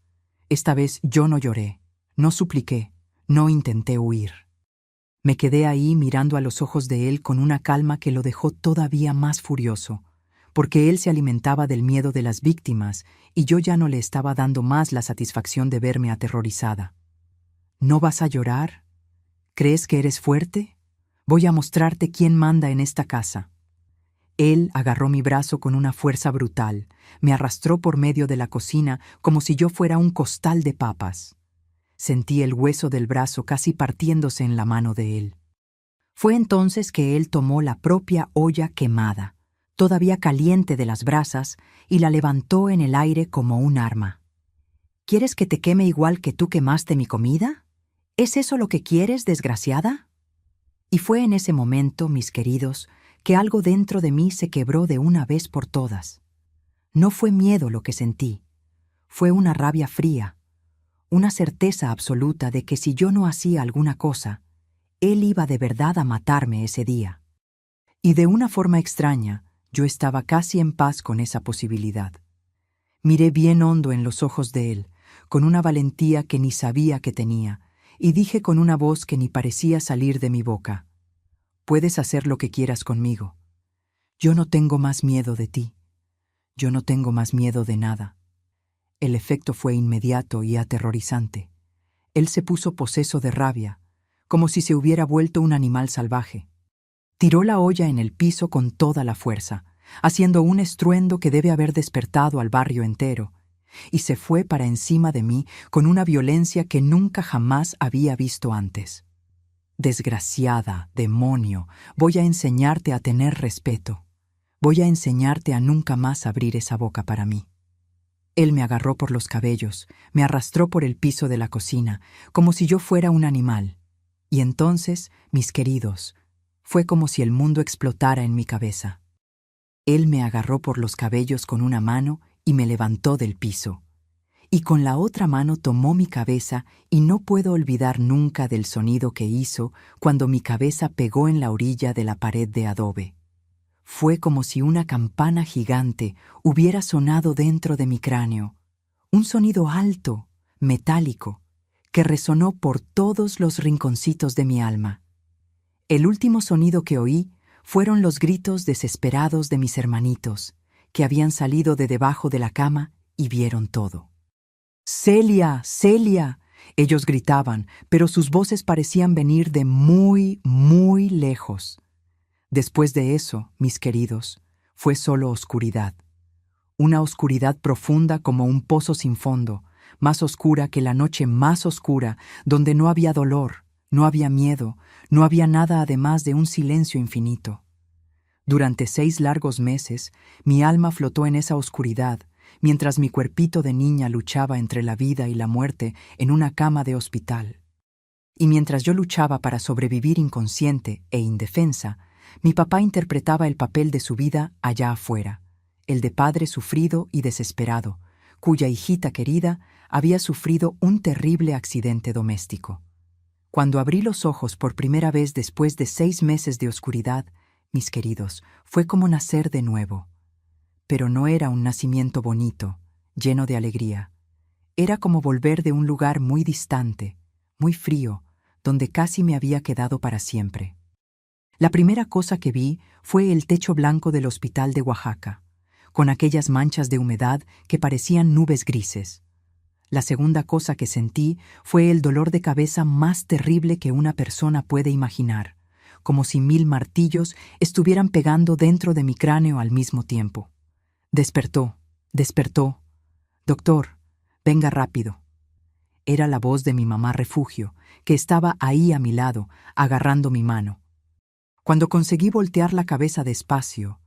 Esta vez yo no lloré, no supliqué, no intenté huir. Me quedé ahí mirando a los ojos de él con una calma que lo dejó todavía más furioso, porque él se alimentaba del miedo de las víctimas y yo ya no le estaba dando más la satisfacción de verme aterrorizada. ¿No vas a llorar? ¿Crees que eres fuerte? Voy a mostrarte quién manda en esta casa. Él agarró mi brazo con una fuerza brutal, me arrastró por medio de la cocina como si yo fuera un costal de papas. Sentí el hueso del brazo casi partiéndose en la mano de él. Fue entonces que él tomó la propia olla quemada, todavía caliente de las brasas, y la levantó en el aire como un arma. ¿Quieres que te queme igual que tú quemaste mi comida? ¿Es eso lo que quieres, desgraciada? Y fue en ese momento, mis queridos, que algo dentro de mí se quebró de una vez por todas. No fue miedo lo que sentí, fue una rabia fría, una certeza absoluta de que si yo no hacía alguna cosa, él iba de verdad a matarme ese día. Y de una forma extraña, yo estaba casi en paz con esa posibilidad. Miré bien hondo en los ojos de él, con una valentía que ni sabía que tenía, y dije con una voz que ni parecía salir de mi boca: «Puedes hacer lo que quieras conmigo. Yo no tengo más miedo de ti. Yo no tengo más miedo de nada». El efecto fue inmediato y aterrorizante. Él se puso poseso de rabia, como si se hubiera vuelto un animal salvaje. Tiró la olla en el piso con toda la fuerza, haciendo un estruendo que debe haber despertado al barrio entero, y se fue para encima de mí con una violencia que nunca jamás había visto antes. «Desgraciada, demonio, voy a enseñarte a tener respeto. Voy a enseñarte a nunca más abrir esa boca para mí». Él me agarró por los cabellos, me arrastró por el piso de la cocina, como si yo fuera un animal. Y entonces, mis queridos, fue como si el mundo explotara en mi cabeza. Él me agarró por los cabellos con una mano y me levantó del piso. Y con la otra mano tomó mi cabeza y no puedo olvidar nunca del sonido que hizo cuando mi cabeza pegó en la orilla de la pared de adobe. Fue como si una campana gigante hubiera sonado dentro de mi cráneo, un sonido alto, metálico, que resonó por todos los rinconcitos de mi alma. El último sonido que oí fueron los gritos desesperados de mis hermanitos, que habían salido de debajo de la cama y vieron todo. «¡Celia! ¡Celia!», ellos gritaban, pero sus voces parecían venir de muy, muy lejos. Después de eso, mis queridos, fue solo oscuridad. Una oscuridad profunda como un pozo sin fondo, más oscura que la noche más oscura, donde no había dolor, no había miedo, no había nada además de un silencio infinito. Durante 6 largos meses, mi alma flotó en esa oscuridad, mientras mi cuerpito de niña luchaba entre la vida y la muerte en una cama de hospital. Y mientras yo luchaba para sobrevivir inconsciente e indefensa, mi papá interpretaba el papel de su vida allá afuera, el de padre sufrido y desesperado, cuya hijita querida había sufrido un terrible accidente doméstico. Cuando abrí los ojos por primera vez después de 6 meses de oscuridad, mis queridos, fue como nacer de nuevo. Pero no era un nacimiento bonito, lleno de alegría. Era como volver de un lugar muy distante, muy frío, donde casi me había quedado para siempre. La primera cosa que vi fue el techo blanco del hospital de Oaxaca, con aquellas manchas de humedad que parecían nubes grises. La segunda cosa que sentí fue el dolor de cabeza más terrible que una persona puede imaginar, como si 1000 martillos estuvieran pegando dentro de mi cráneo al mismo tiempo. «Despertó, despertó. Doctor, venga rápido». Era la voz de mi mamá refugio, que estaba ahí a mi lado, agarrando mi mano. Cuando conseguí voltear la cabeza despacio,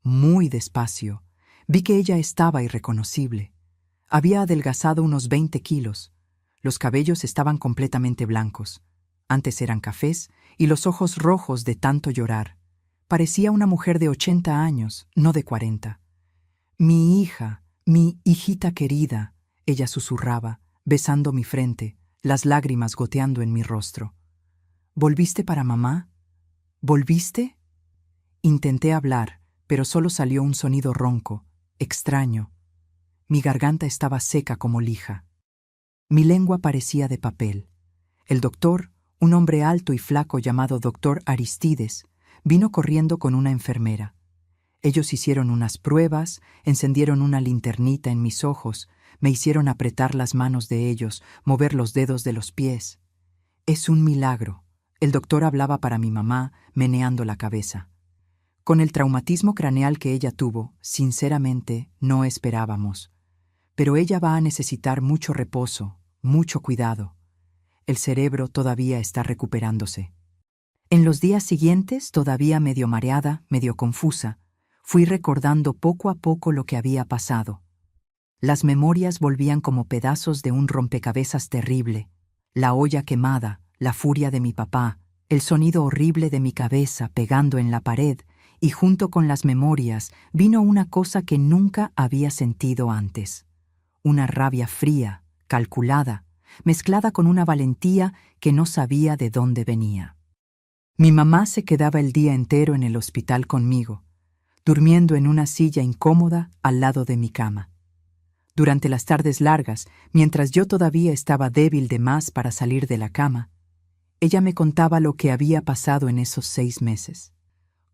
muy despacio, vi que ella estaba irreconocible. Había adelgazado unos 20 kilos. Los cabellos estaban completamente blancos. Antes eran cafés y los ojos rojos de tanto llorar. Parecía una mujer de 80 años, no de 40. Mi hija, mi hijita querida, ella susurraba, besando mi frente, las lágrimas goteando en mi rostro. ¿Volviste para mamá? ¿Volviste? Intenté hablar, pero solo salió un sonido ronco, extraño. Mi garganta estaba seca como lija. Mi lengua parecía de papel. El doctor, un hombre alto y flaco llamado doctor Aristides, vino corriendo con una enfermera. Ellos hicieron unas pruebas, encendieron una linternita en mis ojos, me hicieron apretar las manos de ellos, mover los dedos de los pies. Es un milagro. El doctor hablaba para mi mamá, meneando la cabeza. Con el traumatismo craneal que ella tuvo, sinceramente, no esperábamos. Pero ella va a necesitar mucho reposo, mucho cuidado. El cerebro todavía está recuperándose. En los días siguientes, todavía medio mareada, medio confusa, fui recordando poco a poco lo que había pasado. Las memorias volvían como pedazos de un rompecabezas terrible. La olla quemada, la furia de mi papá, el sonido horrible de mi cabeza pegando en la pared, y junto con las memorias vino una cosa que nunca había sentido antes. Una rabia fría, calculada, mezclada con una valentía que no sabía de dónde venía. Mi mamá se quedaba el día entero en el hospital conmigo, durmiendo en una silla incómoda al lado de mi cama. Durante las tardes largas, mientras yo todavía estaba débil de más para salir de la cama, ella me contaba lo que había pasado en esos 6 meses.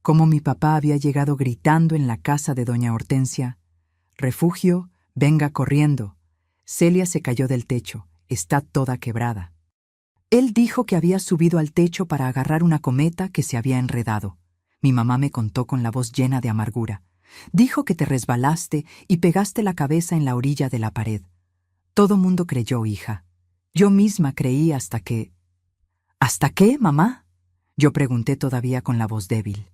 Cómo mi papá había llegado gritando en la casa de doña Hortensia: «Refugio, venga corriendo. Celia se cayó del techo, está toda quebrada». Él dijo que había subido al techo para agarrar una cometa que se había enredado. Mi mamá me contó con la voz llena de amargura. Dijo que te resbalaste y pegaste la cabeza en la orilla de la pared. Todo mundo creyó, hija. Yo misma creí hasta que... ¿Hasta qué, mamá?, yo pregunté todavía con la voz débil.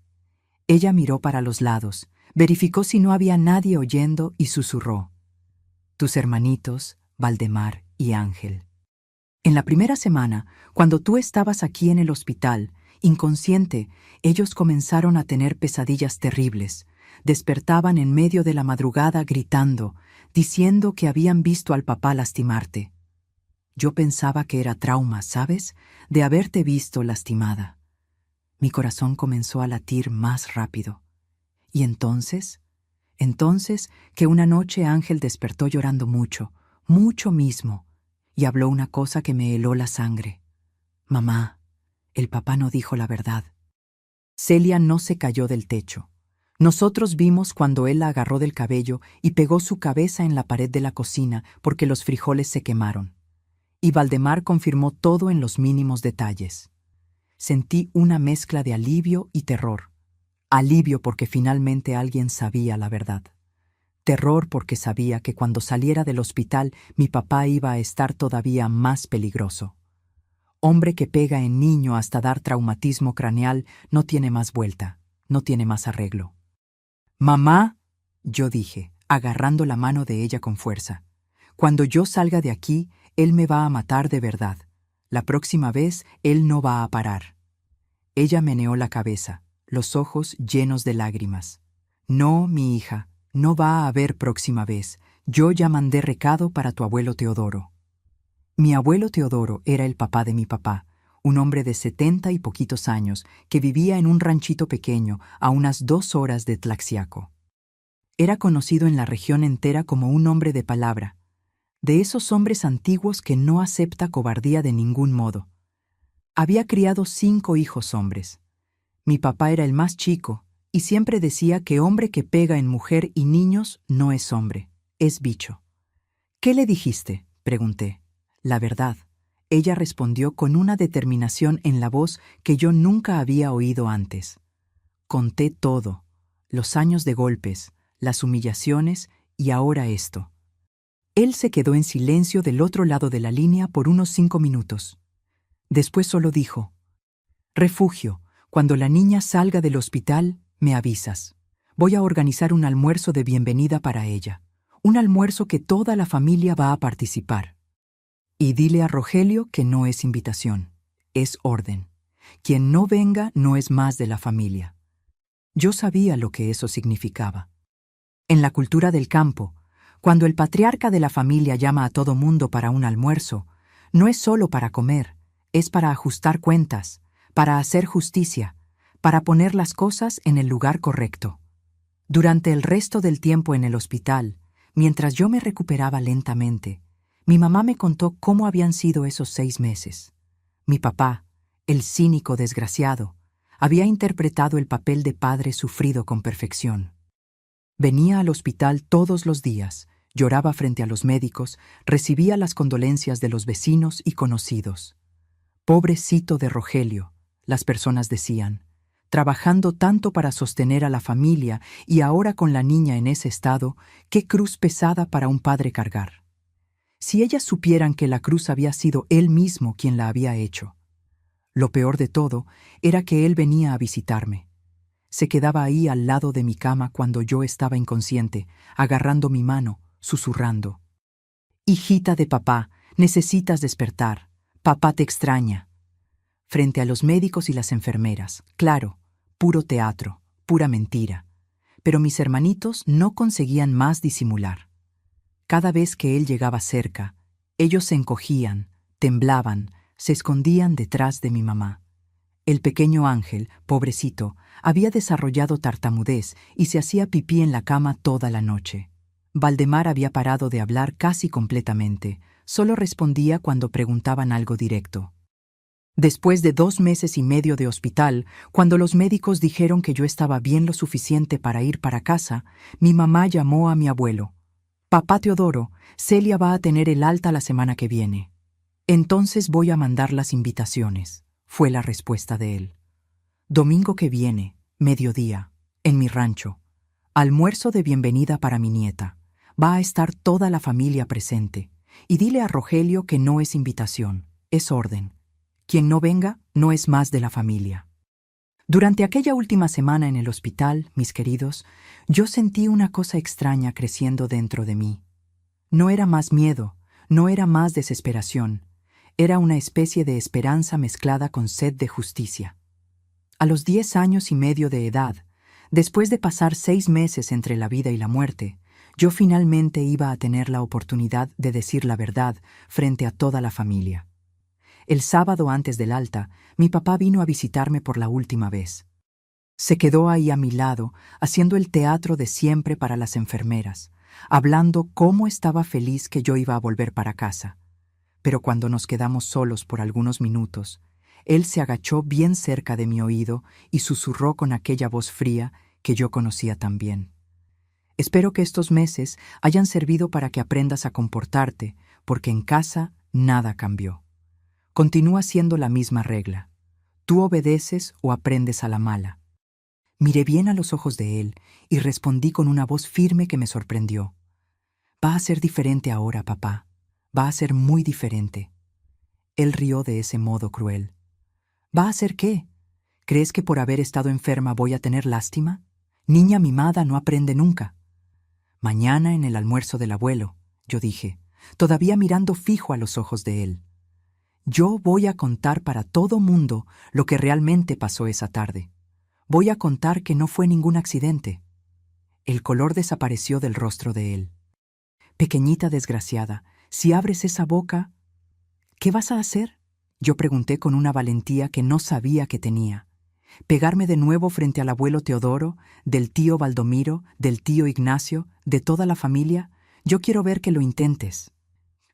Ella miró para los lados, verificó si no había nadie oyendo y susurró: «Tus hermanitos, Valdemar y Ángel». En la primera semana, cuando tú estabas aquí en el hospital, inconsciente, ellos comenzaron a tener pesadillas terribles. Despertaban en medio de la madrugada gritando, diciendo que habían visto al papá lastimarte. Yo pensaba que era trauma, ¿sabes?, de haberte visto lastimada. Mi corazón comenzó a latir más rápido. Y entonces, que una noche Ángel despertó llorando mucho, mucho mismo, y habló una cosa que me heló la sangre. «Mamá, el papá no dijo la verdad. Celia no se cayó del techo. Nosotros vimos cuando él la agarró del cabello y pegó su cabeza en la pared de la cocina porque los frijoles se quemaron». Y Valdemar confirmó todo en los mínimos detalles. Sentí una mezcla de alivio y terror. Alivio porque finalmente alguien sabía la verdad. Terror porque sabía que cuando saliera del hospital mi papá iba a estar todavía más peligroso. Hombre que pega en niño hasta dar traumatismo craneal no tiene más vuelta, no tiene más arreglo. «Mamá», yo dije, agarrando la mano de ella con fuerza, «cuando yo salga de aquí, él me va a matar de verdad. La próxima vez, él no va a parar». Ella meneó la cabeza, los ojos llenos de lágrimas. «No, mi hija, no va a haber próxima vez. Yo ya mandé recado para tu abuelo Teodoro». Mi abuelo Teodoro era el papá de mi papá, un hombre de 70 y poquitos años que vivía en un ranchito pequeño a unas 2 horas de Tlaxiaco. Era conocido en la región entera como un hombre de palabra, de esos hombres antiguos que no acepta cobardía de ningún modo. Había criado 5 hijos hombres. Mi papá era el más chico y siempre decía que hombre que pega en mujer y niños no es hombre, es bicho. «¿Qué le dijiste?», pregunté. «La verdad», ella respondió con una determinación en la voz que yo nunca había oído antes. Conté todo, los años de golpes, las humillaciones y ahora esto. Él se quedó en silencio del otro lado de la línea por unos 5 minutos. Después solo dijo: «Refugio, cuando la niña salga del hospital, me avisas. Voy a organizar un almuerzo de bienvenida para ella, un almuerzo que toda la familia va a participar. Y dile a Rogelio que no es invitación, es orden. Quien no venga no es más de la familia. Yo sabía lo que eso significaba. En la cultura del campo, cuando el patriarca de la familia llama a todo mundo para un almuerzo, no es solo para comer, es para ajustar cuentas, para hacer justicia, para poner las cosas en el lugar correcto. Durante el resto del tiempo en el hospital, mientras yo me recuperaba lentamente, mi mamá me contó cómo habían sido esos 6 meses. Mi papá, el cínico desgraciado, había interpretado el papel de padre sufrido con perfección. Venía al hospital todos los días, lloraba frente a los médicos, recibía las condolencias de los vecinos y conocidos. Pobrecito de Rogelio, las personas decían, trabajando tanto para sostener a la familia y ahora con la niña en ese estado, qué cruz pesada para un padre cargar. Si ellas supieran que la cruz había sido él mismo quien la había hecho. Lo peor de todo era que él venía a visitarme. Se quedaba ahí al lado de mi cama cuando yo estaba inconsciente, agarrando mi mano, susurrando. «Hijita de papá, necesitas despertar. Papá te extraña». Frente a los médicos y las enfermeras, claro, puro teatro, pura mentira. Pero mis hermanitos no conseguían más disimular. Cada vez que él llegaba cerca, ellos se encogían, temblaban, se escondían detrás de mi mamá. El pequeño Ángel, pobrecito, había desarrollado tartamudez y se hacía pipí en la cama toda la noche. Valdemar había parado de hablar casi completamente, solo respondía cuando preguntaban algo directo. Después de 2 meses y medio de hospital, cuando los médicos dijeron que yo estaba bien lo suficiente para ir para casa, mi mamá llamó a mi abuelo. «Papá Teodoro, Celia va a tener el alta la semana que viene. Entonces voy a mandar las invitaciones», fue la respuesta de él. «Domingo que viene, mediodía, en mi rancho. Almuerzo de bienvenida para mi nieta. Va a estar toda la familia presente. Y dile a Rogelio que no es invitación, es orden. Quien no venga no es más de la familia». Durante aquella última semana en el hospital, mis queridos, yo sentí una cosa extraña creciendo dentro de mí. No era más miedo, no era más desesperación. Era una especie de esperanza mezclada con sed de justicia. A los 10 años y medio de edad, después de pasar 6 meses entre la vida y la muerte, yo finalmente iba a tener la oportunidad de decir la verdad frente a toda la familia. El sábado antes del alta, mi papá vino a visitarme por la última vez. Se quedó ahí a mi lado, haciendo el teatro de siempre para las enfermeras, hablando cómo estaba feliz que yo iba a volver para casa. Pero cuando nos quedamos solos por algunos minutos, él se agachó bien cerca de mi oído y susurró con aquella voz fría que yo conocía tan bien. «Espero que estos meses hayan servido para que aprendas a comportarte, porque en casa nada cambió. Continúa siendo la misma regla. Tú obedeces o aprendes a la mala». Miré bien a los ojos de él y respondí con una voz firme que me sorprendió. «Va a ser diferente ahora, papá. Va a ser muy diferente». Él rió de ese modo cruel. «¿Va a ser qué? ¿Crees que por haber estado enferma voy a tener lástima? Niña mimada no aprende nunca». «Mañana en el almuerzo del abuelo», yo dije, todavía mirando fijo a los ojos de él. «Yo voy a contar para todo mundo lo que realmente pasó esa tarde. Voy a contar que no fue ningún accidente». El color desapareció del rostro de él. «Pequeñita desgraciada, si abres esa boca, ¿qué vas a hacer?», yo pregunté con una valentía que no sabía que tenía. ¿Pegarme de nuevo frente al abuelo Teodoro, del tío Baldomiro, del tío Ignacio, de toda la familia? Yo quiero ver que lo intentes».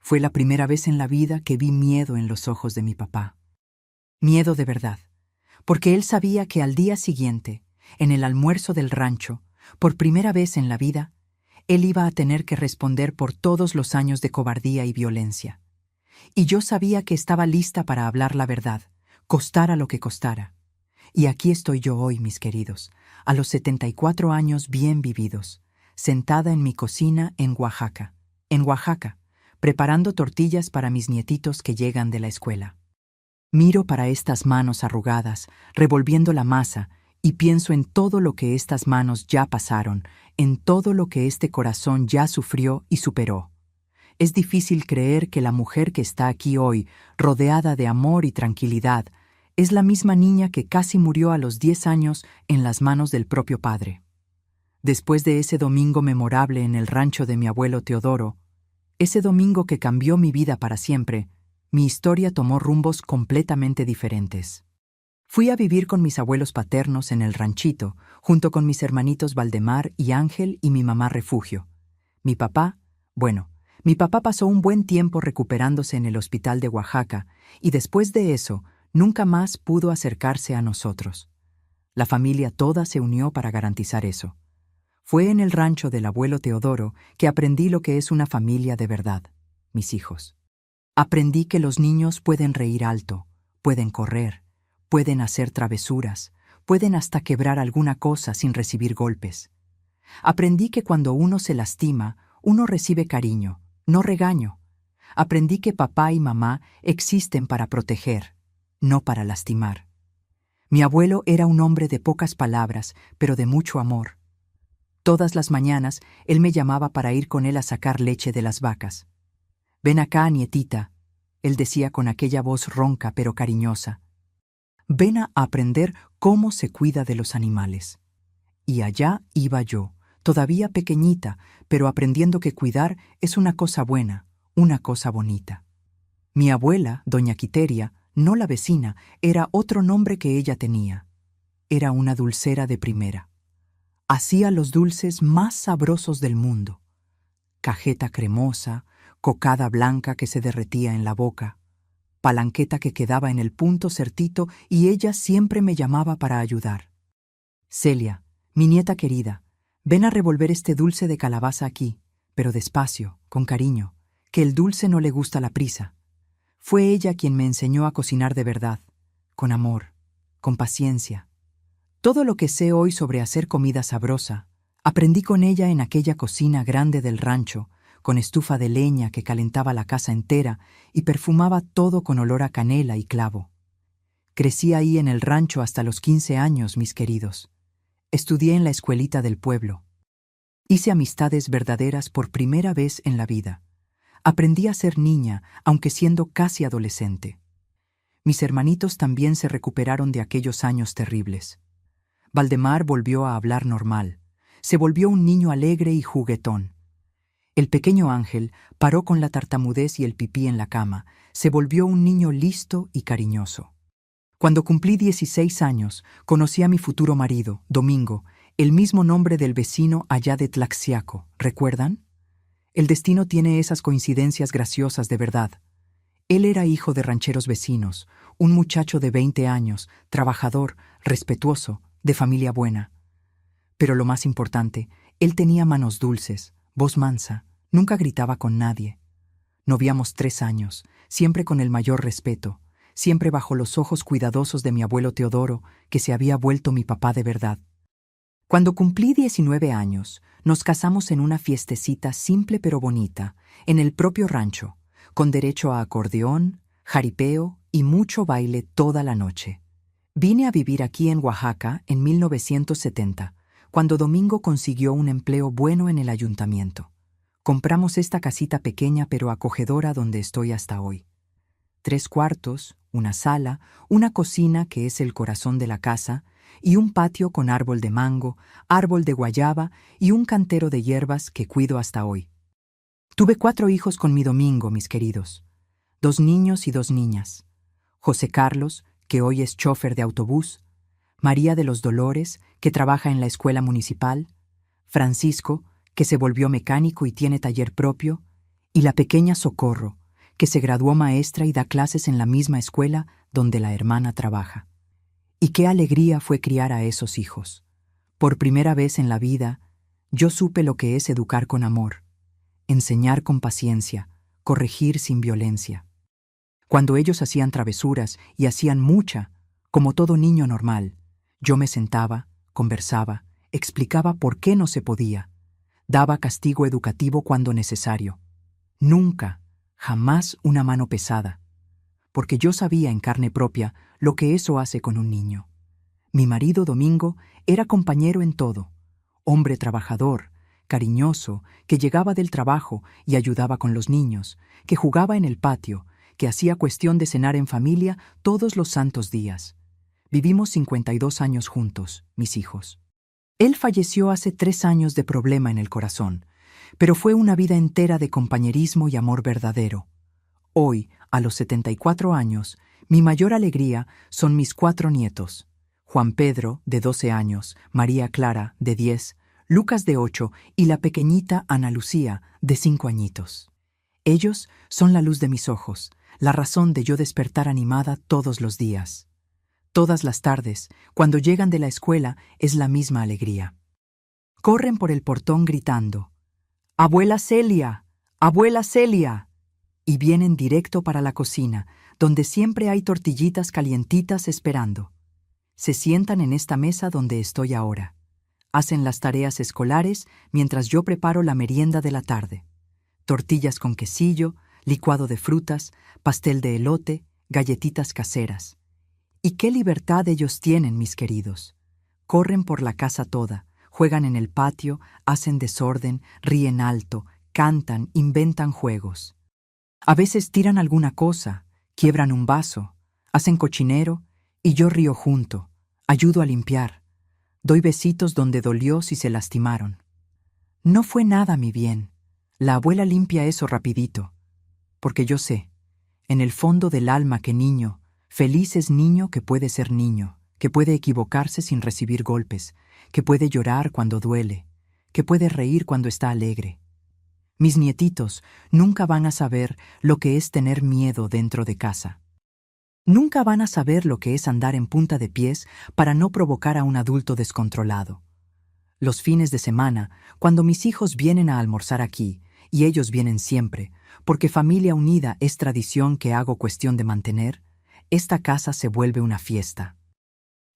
Fue la primera vez en la vida que vi miedo en los ojos de mi papá. Miedo de verdad, porque él sabía que al día siguiente, en el almuerzo del rancho, por primera vez en la vida, él iba a tener que responder por todos los años de cobardía y violencia. Y yo sabía que estaba lista para hablar la verdad, costara lo que costara. Y aquí estoy yo hoy, mis queridos, a los 74 años bien vividos, sentada en mi cocina en Oaxaca, preparando tortillas para mis nietitos que llegan de la escuela. Miro para estas manos arrugadas, revolviendo la masa, y pienso en todo lo que estas manos ya pasaron, en todo lo que este corazón ya sufrió y superó. Es difícil creer que la mujer que está aquí hoy, rodeada de amor y tranquilidad, es la misma niña que casi murió a los 10 años en las manos del propio padre. Después de ese domingo memorable en el rancho de mi abuelo Teodoro, ese domingo que cambió mi vida para siempre, mi historia tomó rumbos completamente diferentes. Fui a vivir con mis abuelos paternos en el ranchito, junto con mis hermanitos Valdemar y Ángel y mi mamá Refugio. Mi papá pasó un buen tiempo recuperándose en el hospital de Oaxaca y después de eso nunca más pudo acercarse a nosotros. La familia toda se unió para garantizar eso. Fue en el rancho del abuelo Teodoro que aprendí lo que es una familia de verdad, mis hijos. Aprendí que los niños pueden reír alto, pueden correr, pueden hacer travesuras, pueden hasta quebrar alguna cosa sin recibir golpes. Aprendí que cuando uno se lastima, uno recibe cariño, no regaño. Aprendí que papá y mamá existen para proteger, no para lastimar. Mi abuelo era un hombre de pocas palabras, pero de mucho amor. Todas las mañanas él me llamaba para ir con él a sacar leche de las vacas. «Ven acá, nietita», él decía con aquella voz ronca pero cariñosa. «Ven a aprender cómo se cuida de los animales». Y allá iba yo, todavía pequeñita, pero aprendiendo que cuidar es una cosa buena, una cosa bonita. Mi abuela, doña Quiteria, no la vecina, era otro nombre que ella tenía. Era una dulcera de primera. Hacía los dulces más sabrosos del mundo. Cajeta cremosa, cocada blanca que se derretía en la boca, palanqueta que quedaba en el punto certito y ella siempre me llamaba para ayudar. «Celia, mi nieta querida, ven a revolver este dulce de calabaza aquí, pero despacio, con cariño, que el dulce no le gusta la prisa». Fue ella quien me enseñó a cocinar de verdad, con amor, con paciencia. Todo lo que sé hoy sobre hacer comida sabrosa, aprendí con ella en aquella cocina grande del rancho, con estufa de leña que calentaba la casa entera y perfumaba todo con olor a canela y clavo. Crecí ahí en el rancho hasta los 15 años, mis queridos. Estudié en la escuelita del pueblo. Hice amistades verdaderas por primera vez en la vida. Aprendí a ser niña, aunque siendo casi adolescente. Mis hermanitos también se recuperaron de aquellos años terribles. Valdemar volvió a hablar normal. Se volvió un niño alegre y juguetón. El pequeño Ángel paró con la tartamudez y el pipí en la cama. Se volvió un niño listo y cariñoso. Cuando cumplí 16 años, conocí a mi futuro marido, Domingo, el mismo nombre del vecino allá de Tlaxiaco, ¿recuerdan? El destino tiene esas coincidencias graciosas de verdad. Él era hijo de rancheros vecinos, un muchacho de 20 años, trabajador, respetuoso, de familia buena. Pero lo más importante, él tenía manos dulces, voz mansa, nunca gritaba con nadie. Noviamos 3 años, siempre con el mayor respeto, siempre bajo los ojos cuidadosos de mi abuelo Teodoro, que se había vuelto mi papá de verdad. Cuando cumplí 19 años, nos casamos en una fiestecita simple pero bonita, en el propio rancho, con derecho a acordeón, jaripeo y mucho baile toda la noche. Vine a vivir aquí en Oaxaca en 1970, cuando Domingo consiguió un empleo bueno en el ayuntamiento. Compramos esta casita pequeña pero acogedora donde estoy hasta hoy. 3 cuartos, una sala, una cocina que es el corazón de la casa, y un patio con árbol de mango, árbol de guayaba y un cantero de hierbas que cuido hasta hoy. Tuve 4 hijos con mi Domingo, mis queridos. 2 niños y 2 niñas. José Carlos, que hoy es chofer de autobús, María de los Dolores, que trabaja en la escuela municipal, Francisco, que se volvió mecánico y tiene taller propio, y la pequeña Socorro, que se graduó maestra y da clases en la misma escuela donde la hermana trabaja. Y qué alegría fue criar a esos hijos. Por primera vez en la vida, yo supe lo que es educar con amor, enseñar con paciencia, corregir sin violencia. Cuando ellos hacían travesuras y hacían mucha, como todo niño normal, yo me sentaba, conversaba, explicaba por qué no se podía, daba castigo educativo cuando necesario. Nunca, jamás una mano pesada, porque yo sabía en carne propia lo que eso hace con un niño. Mi marido Domingo era compañero en todo, hombre trabajador, cariñoso, que llegaba del trabajo y ayudaba con los niños, que jugaba en el patio, que hacía cuestión de cenar en familia todos los santos días. Vivimos 52 años juntos, mis hijos. Él falleció hace 3 años de problema en el corazón, pero fue una vida entera de compañerismo y amor verdadero. Hoy, a los 74 años, mi mayor alegría son mis 4 nietos. Juan Pedro, de 12 años, María Clara, de 10, Lucas, de 8, y la pequeñita Ana Lucía, de 5 añitos. Ellos son la luz de mis ojos, la razón de yo despertar animada todos los días. Todas las tardes, cuando llegan de la escuela, es la misma alegría. Corren por el portón gritando: «¡Abuela Celia! ¡Abuela Celia!» y vienen directo para la cocina, donde siempre hay tortillitas calientitas esperando. Se sientan en esta mesa donde estoy ahora. Hacen las tareas escolares mientras yo preparo la merienda de la tarde. Tortillas con quesillo, licuado de frutas, pastel de elote, galletitas caseras. Y qué libertad ellos tienen, mis queridos. Corren por la casa toda, juegan en el patio, hacen desorden, ríen alto, cantan, inventan juegos. A veces tiran alguna cosa, quiebran un vaso, hacen cochinero y yo río junto, ayudo a limpiar, doy besitos donde dolió si se lastimaron. No fue nada, mi bien. La abuela limpia eso rapidito, porque yo sé, en el fondo del alma, que niño, feliz es niño que puede ser niño, que puede equivocarse sin recibir golpes, que puede llorar cuando duele, que puede reír cuando está alegre. Mis nietitos nunca van a saber lo que es tener miedo dentro de casa. Nunca van a saber lo que es andar en punta de pies para no provocar a un adulto descontrolado. Los fines de semana, cuando mis hijos vienen a almorzar aquí, y ellos vienen siempre, porque familia unida es tradición que hago cuestión de mantener, esta casa se vuelve una fiesta.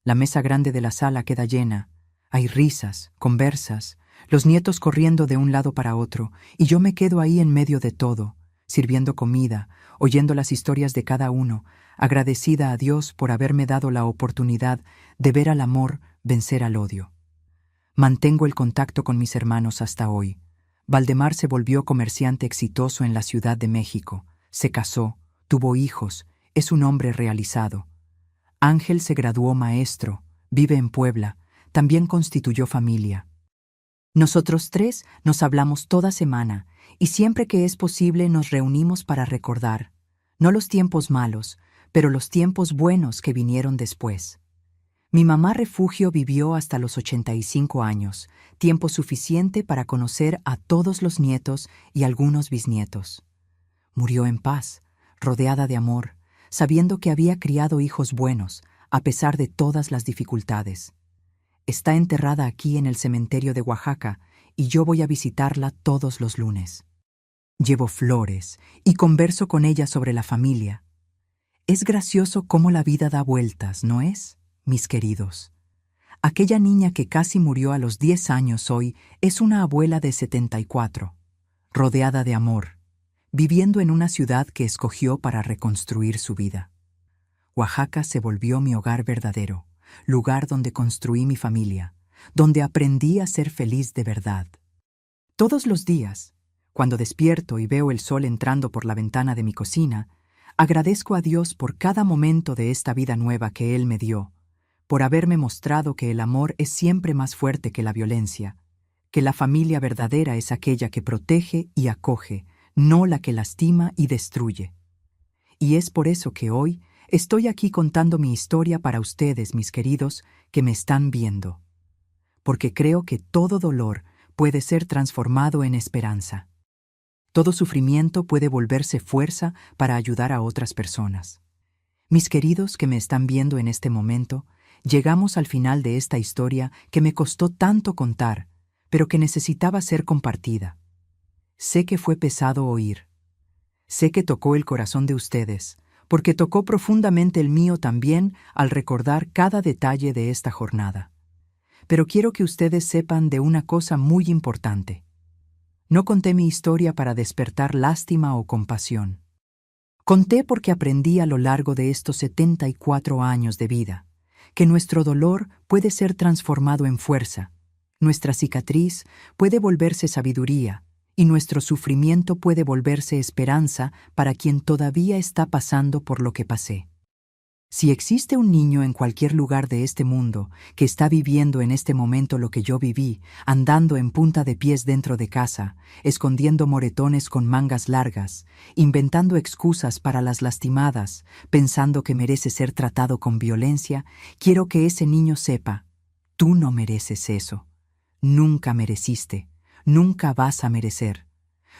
La mesa grande de la sala queda llena, hay risas, conversas, los nietos corriendo de un lado para otro, y yo me quedo ahí en medio de todo, sirviendo comida, oyendo las historias de cada uno, agradecida a Dios por haberme dado la oportunidad de ver al amor vencer al odio. Mantengo el contacto con mis hermanos hasta hoy. Valdemar se volvió comerciante exitoso en la Ciudad de México, se casó, tuvo hijos, es un hombre realizado. Ángel se graduó maestro, vive en Puebla, también constituyó familia. Nosotros 3 nos hablamos toda semana y siempre que es posible nos reunimos para recordar, no los tiempos malos, pero los tiempos buenos que vinieron después. Mi mamá Refugio vivió hasta los 85 años, tiempo suficiente para conocer a todos los nietos y algunos bisnietos. Murió en paz, rodeada de amor, sabiendo que había criado hijos buenos, a pesar de todas las dificultades. Está enterrada aquí en el cementerio de Oaxaca y yo voy a visitarla todos los lunes. Llevo flores y converso con ella sobre la familia. Es gracioso cómo la vida da vueltas, ¿no es, mis queridos? Aquella niña que casi murió a los 10 años hoy es una abuela de 74, rodeada de amor, viviendo en una ciudad que escogió para reconstruir su vida. Oaxaca se volvió mi hogar verdadero, lugar donde construí mi familia, donde aprendí a ser feliz de verdad. Todos los días, cuando despierto y veo el sol entrando por la ventana de mi cocina, agradezco a Dios por cada momento de esta vida nueva que Él me dio, por haberme mostrado que el amor es siempre más fuerte que la violencia, que la familia verdadera es aquella que protege y acoge, no la que lastima y destruye. Y es por eso que hoy estoy aquí contando mi historia para ustedes, mis queridos, que me están viendo. Porque creo que todo dolor puede ser transformado en esperanza. Todo sufrimiento puede volverse fuerza para ayudar a otras personas. Mis queridos que me están viendo en este momento, llegamos al final de esta historia que me costó tanto contar, pero que necesitaba ser compartida. Sé que fue pesado oír. Sé que tocó el corazón de ustedes, porque tocó profundamente el mío también al recordar cada detalle de esta jornada. Pero quiero que ustedes sepan de una cosa muy importante. No conté mi historia para despertar lástima o compasión. Conté porque aprendí a lo largo de estos 74 años de vida que nuestro dolor puede ser transformado en fuerza, Nuestra cicatriz puede volverse sabiduría y nuestro sufrimiento puede volverse esperanza para quien todavía está pasando por lo que pasé. Si existe un niño en cualquier lugar de este mundo que está viviendo en este momento lo que yo viví, andando en punta de pies dentro de casa, escondiendo moretones con mangas largas, inventando excusas para las lastimadas, pensando que merece ser tratado con violencia, quiero que ese niño sepa, tú no mereces eso. Nunca mereciste, nunca vas a merecer.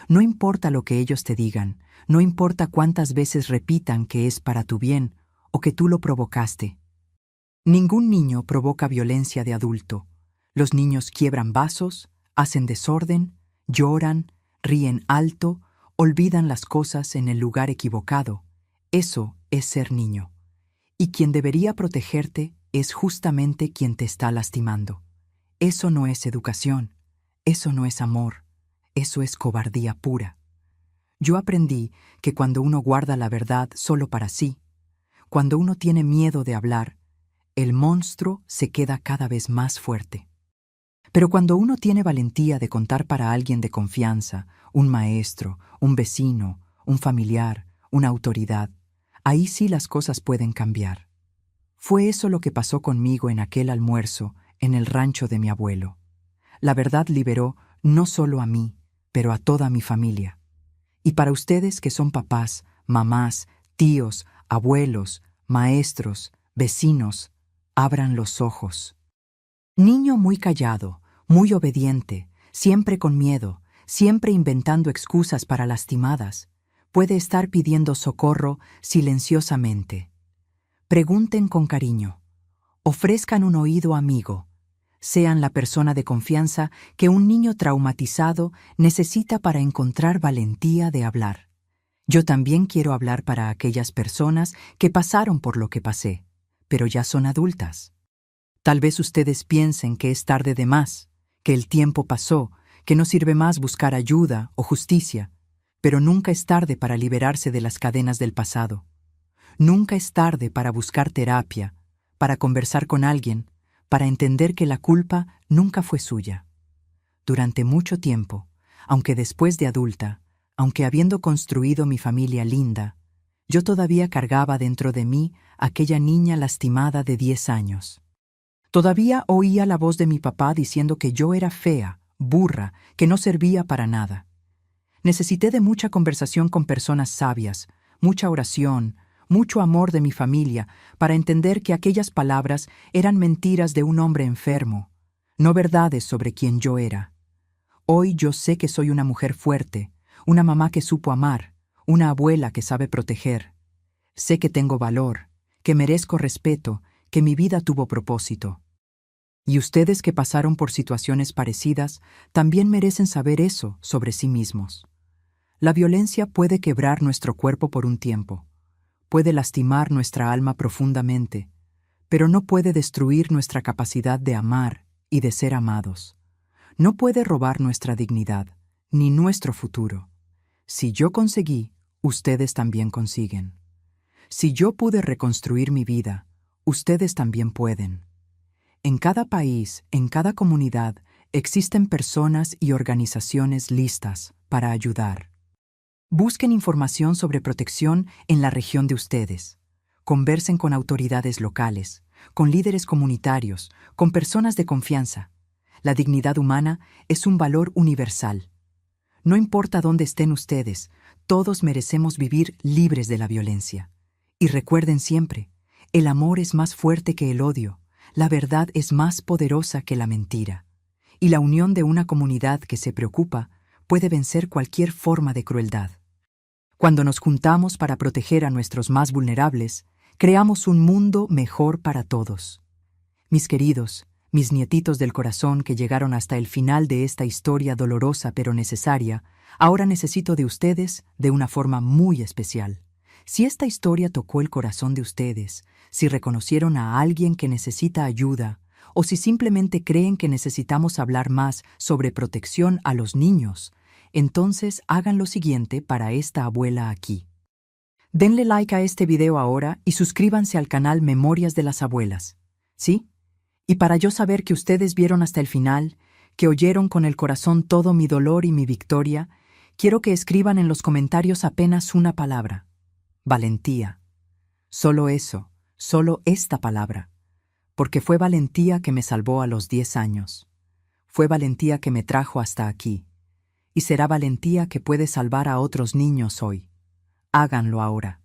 No importa lo que ellos te digan, no importa cuántas veces repitan que es para tu bien, o que tú lo provocaste. Ningún niño provoca violencia de adulto. Los niños quiebran vasos, hacen desorden, lloran, ríen alto, olvidan las cosas en el lugar equivocado. Eso es ser niño. Y quien debería protegerte es justamente quien te está lastimando. Eso no es educación, eso no es amor, eso es cobardía pura. Yo aprendí que cuando uno guarda la verdad solo para sí, cuando uno tiene miedo de hablar, el monstruo se queda cada vez más fuerte. Pero cuando uno tiene valentía de contar para alguien de confianza, un maestro, un vecino, un familiar, una autoridad, ahí sí las cosas pueden cambiar. Fue eso lo que pasó conmigo en aquel almuerzo en el rancho de mi abuelo. La verdad liberó no solo a mí, pero a toda mi familia. Y para ustedes que son papás, mamás, tíos, abuelos, maestros, vecinos, abran los ojos. Niño muy callado, muy obediente, siempre con miedo, siempre inventando excusas para lastimadas, puede estar pidiendo socorro silenciosamente. Pregunten con cariño. Ofrezcan un oído amigo. Sean la persona de confianza que un niño traumatizado necesita para encontrar valentía de hablar. Yo también quiero hablar para aquellas personas que pasaron por lo que pasé, pero ya son adultas. Tal vez ustedes piensen que es tarde de más, que el tiempo pasó, que no sirve más buscar ayuda o justicia, pero nunca es tarde para liberarse de las cadenas del pasado. Nunca es tarde para buscar terapia, para conversar con alguien, para entender que la culpa nunca fue suya. Durante mucho tiempo, aunque después de adulta, aunque habiendo construido mi familia linda, yo todavía cargaba dentro de mí aquella niña lastimada de 10 años. Todavía oía la voz de mi papá diciendo que yo era fea, burra, que no servía para nada. Necesité de mucha conversación con personas sabias, mucha oración, mucho amor de mi familia para entender que aquellas palabras eran mentiras de un hombre enfermo, no verdades sobre quién yo era. Hoy yo sé que soy una mujer fuerte, una mamá que supo amar, una abuela que sabe proteger. Sé que tengo valor, que merezco respeto, que mi vida tuvo propósito. Y ustedes que pasaron por situaciones parecidas también merecen saber eso sobre sí mismos. La violencia puede quebrar nuestro cuerpo por un tiempo, puede lastimar nuestra alma profundamente, pero no puede destruir nuestra capacidad de amar y de ser amados. No puede robar nuestra dignidad, ni nuestro futuro. Si yo conseguí, ustedes también consiguen. Si yo pude reconstruir mi vida, ustedes también pueden. En cada país, en cada comunidad, existen personas y organizaciones listas para ayudar. Busquen información sobre protección en la región de ustedes. Conversen con autoridades locales, con líderes comunitarios, con personas de confianza. La dignidad humana es un valor universal. No importa dónde estén ustedes, todos merecemos vivir libres de la violencia. Y recuerden siempre, el amor es más fuerte que el odio, la verdad es más poderosa que la mentira. Y la unión de una comunidad que se preocupa puede vencer cualquier forma de crueldad. Cuando nos juntamos para proteger a nuestros más vulnerables, creamos un mundo mejor para todos. Mis queridos, mis nietitos del corazón que llegaron hasta el final de esta historia dolorosa pero necesaria, ahora necesito de ustedes de una forma muy especial. Si esta historia tocó el corazón de ustedes, si reconocieron a alguien que necesita ayuda, o si simplemente creen que necesitamos hablar más sobre protección a los niños, entonces hagan lo siguiente para esta abuela aquí. Denle like a este video ahora y suscríbanse al canal Memorias de las Abuelas. ¿Sí? Y para yo saber que ustedes vieron hasta el final, que oyeron con el corazón todo mi dolor y mi victoria, quiero que escriban en los comentarios apenas una palabra: valentía. Solo eso, solo esta palabra, porque fue valentía que me salvó a los 10 años. Fue valentía que me trajo hasta aquí, y será valentía que puede salvar a otros niños hoy. Háganlo ahora.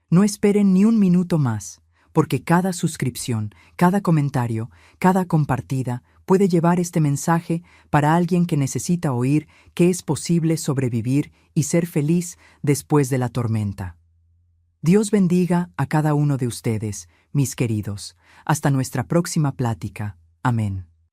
No esperen ni un minuto más, porque cada suscripción, cada comentario, cada compartida puede llevar este mensaje para alguien que necesita oír que es posible sobrevivir y ser feliz después de la tormenta. Dios bendiga a cada uno de ustedes, mis queridos. Hasta nuestra próxima plática. Amén.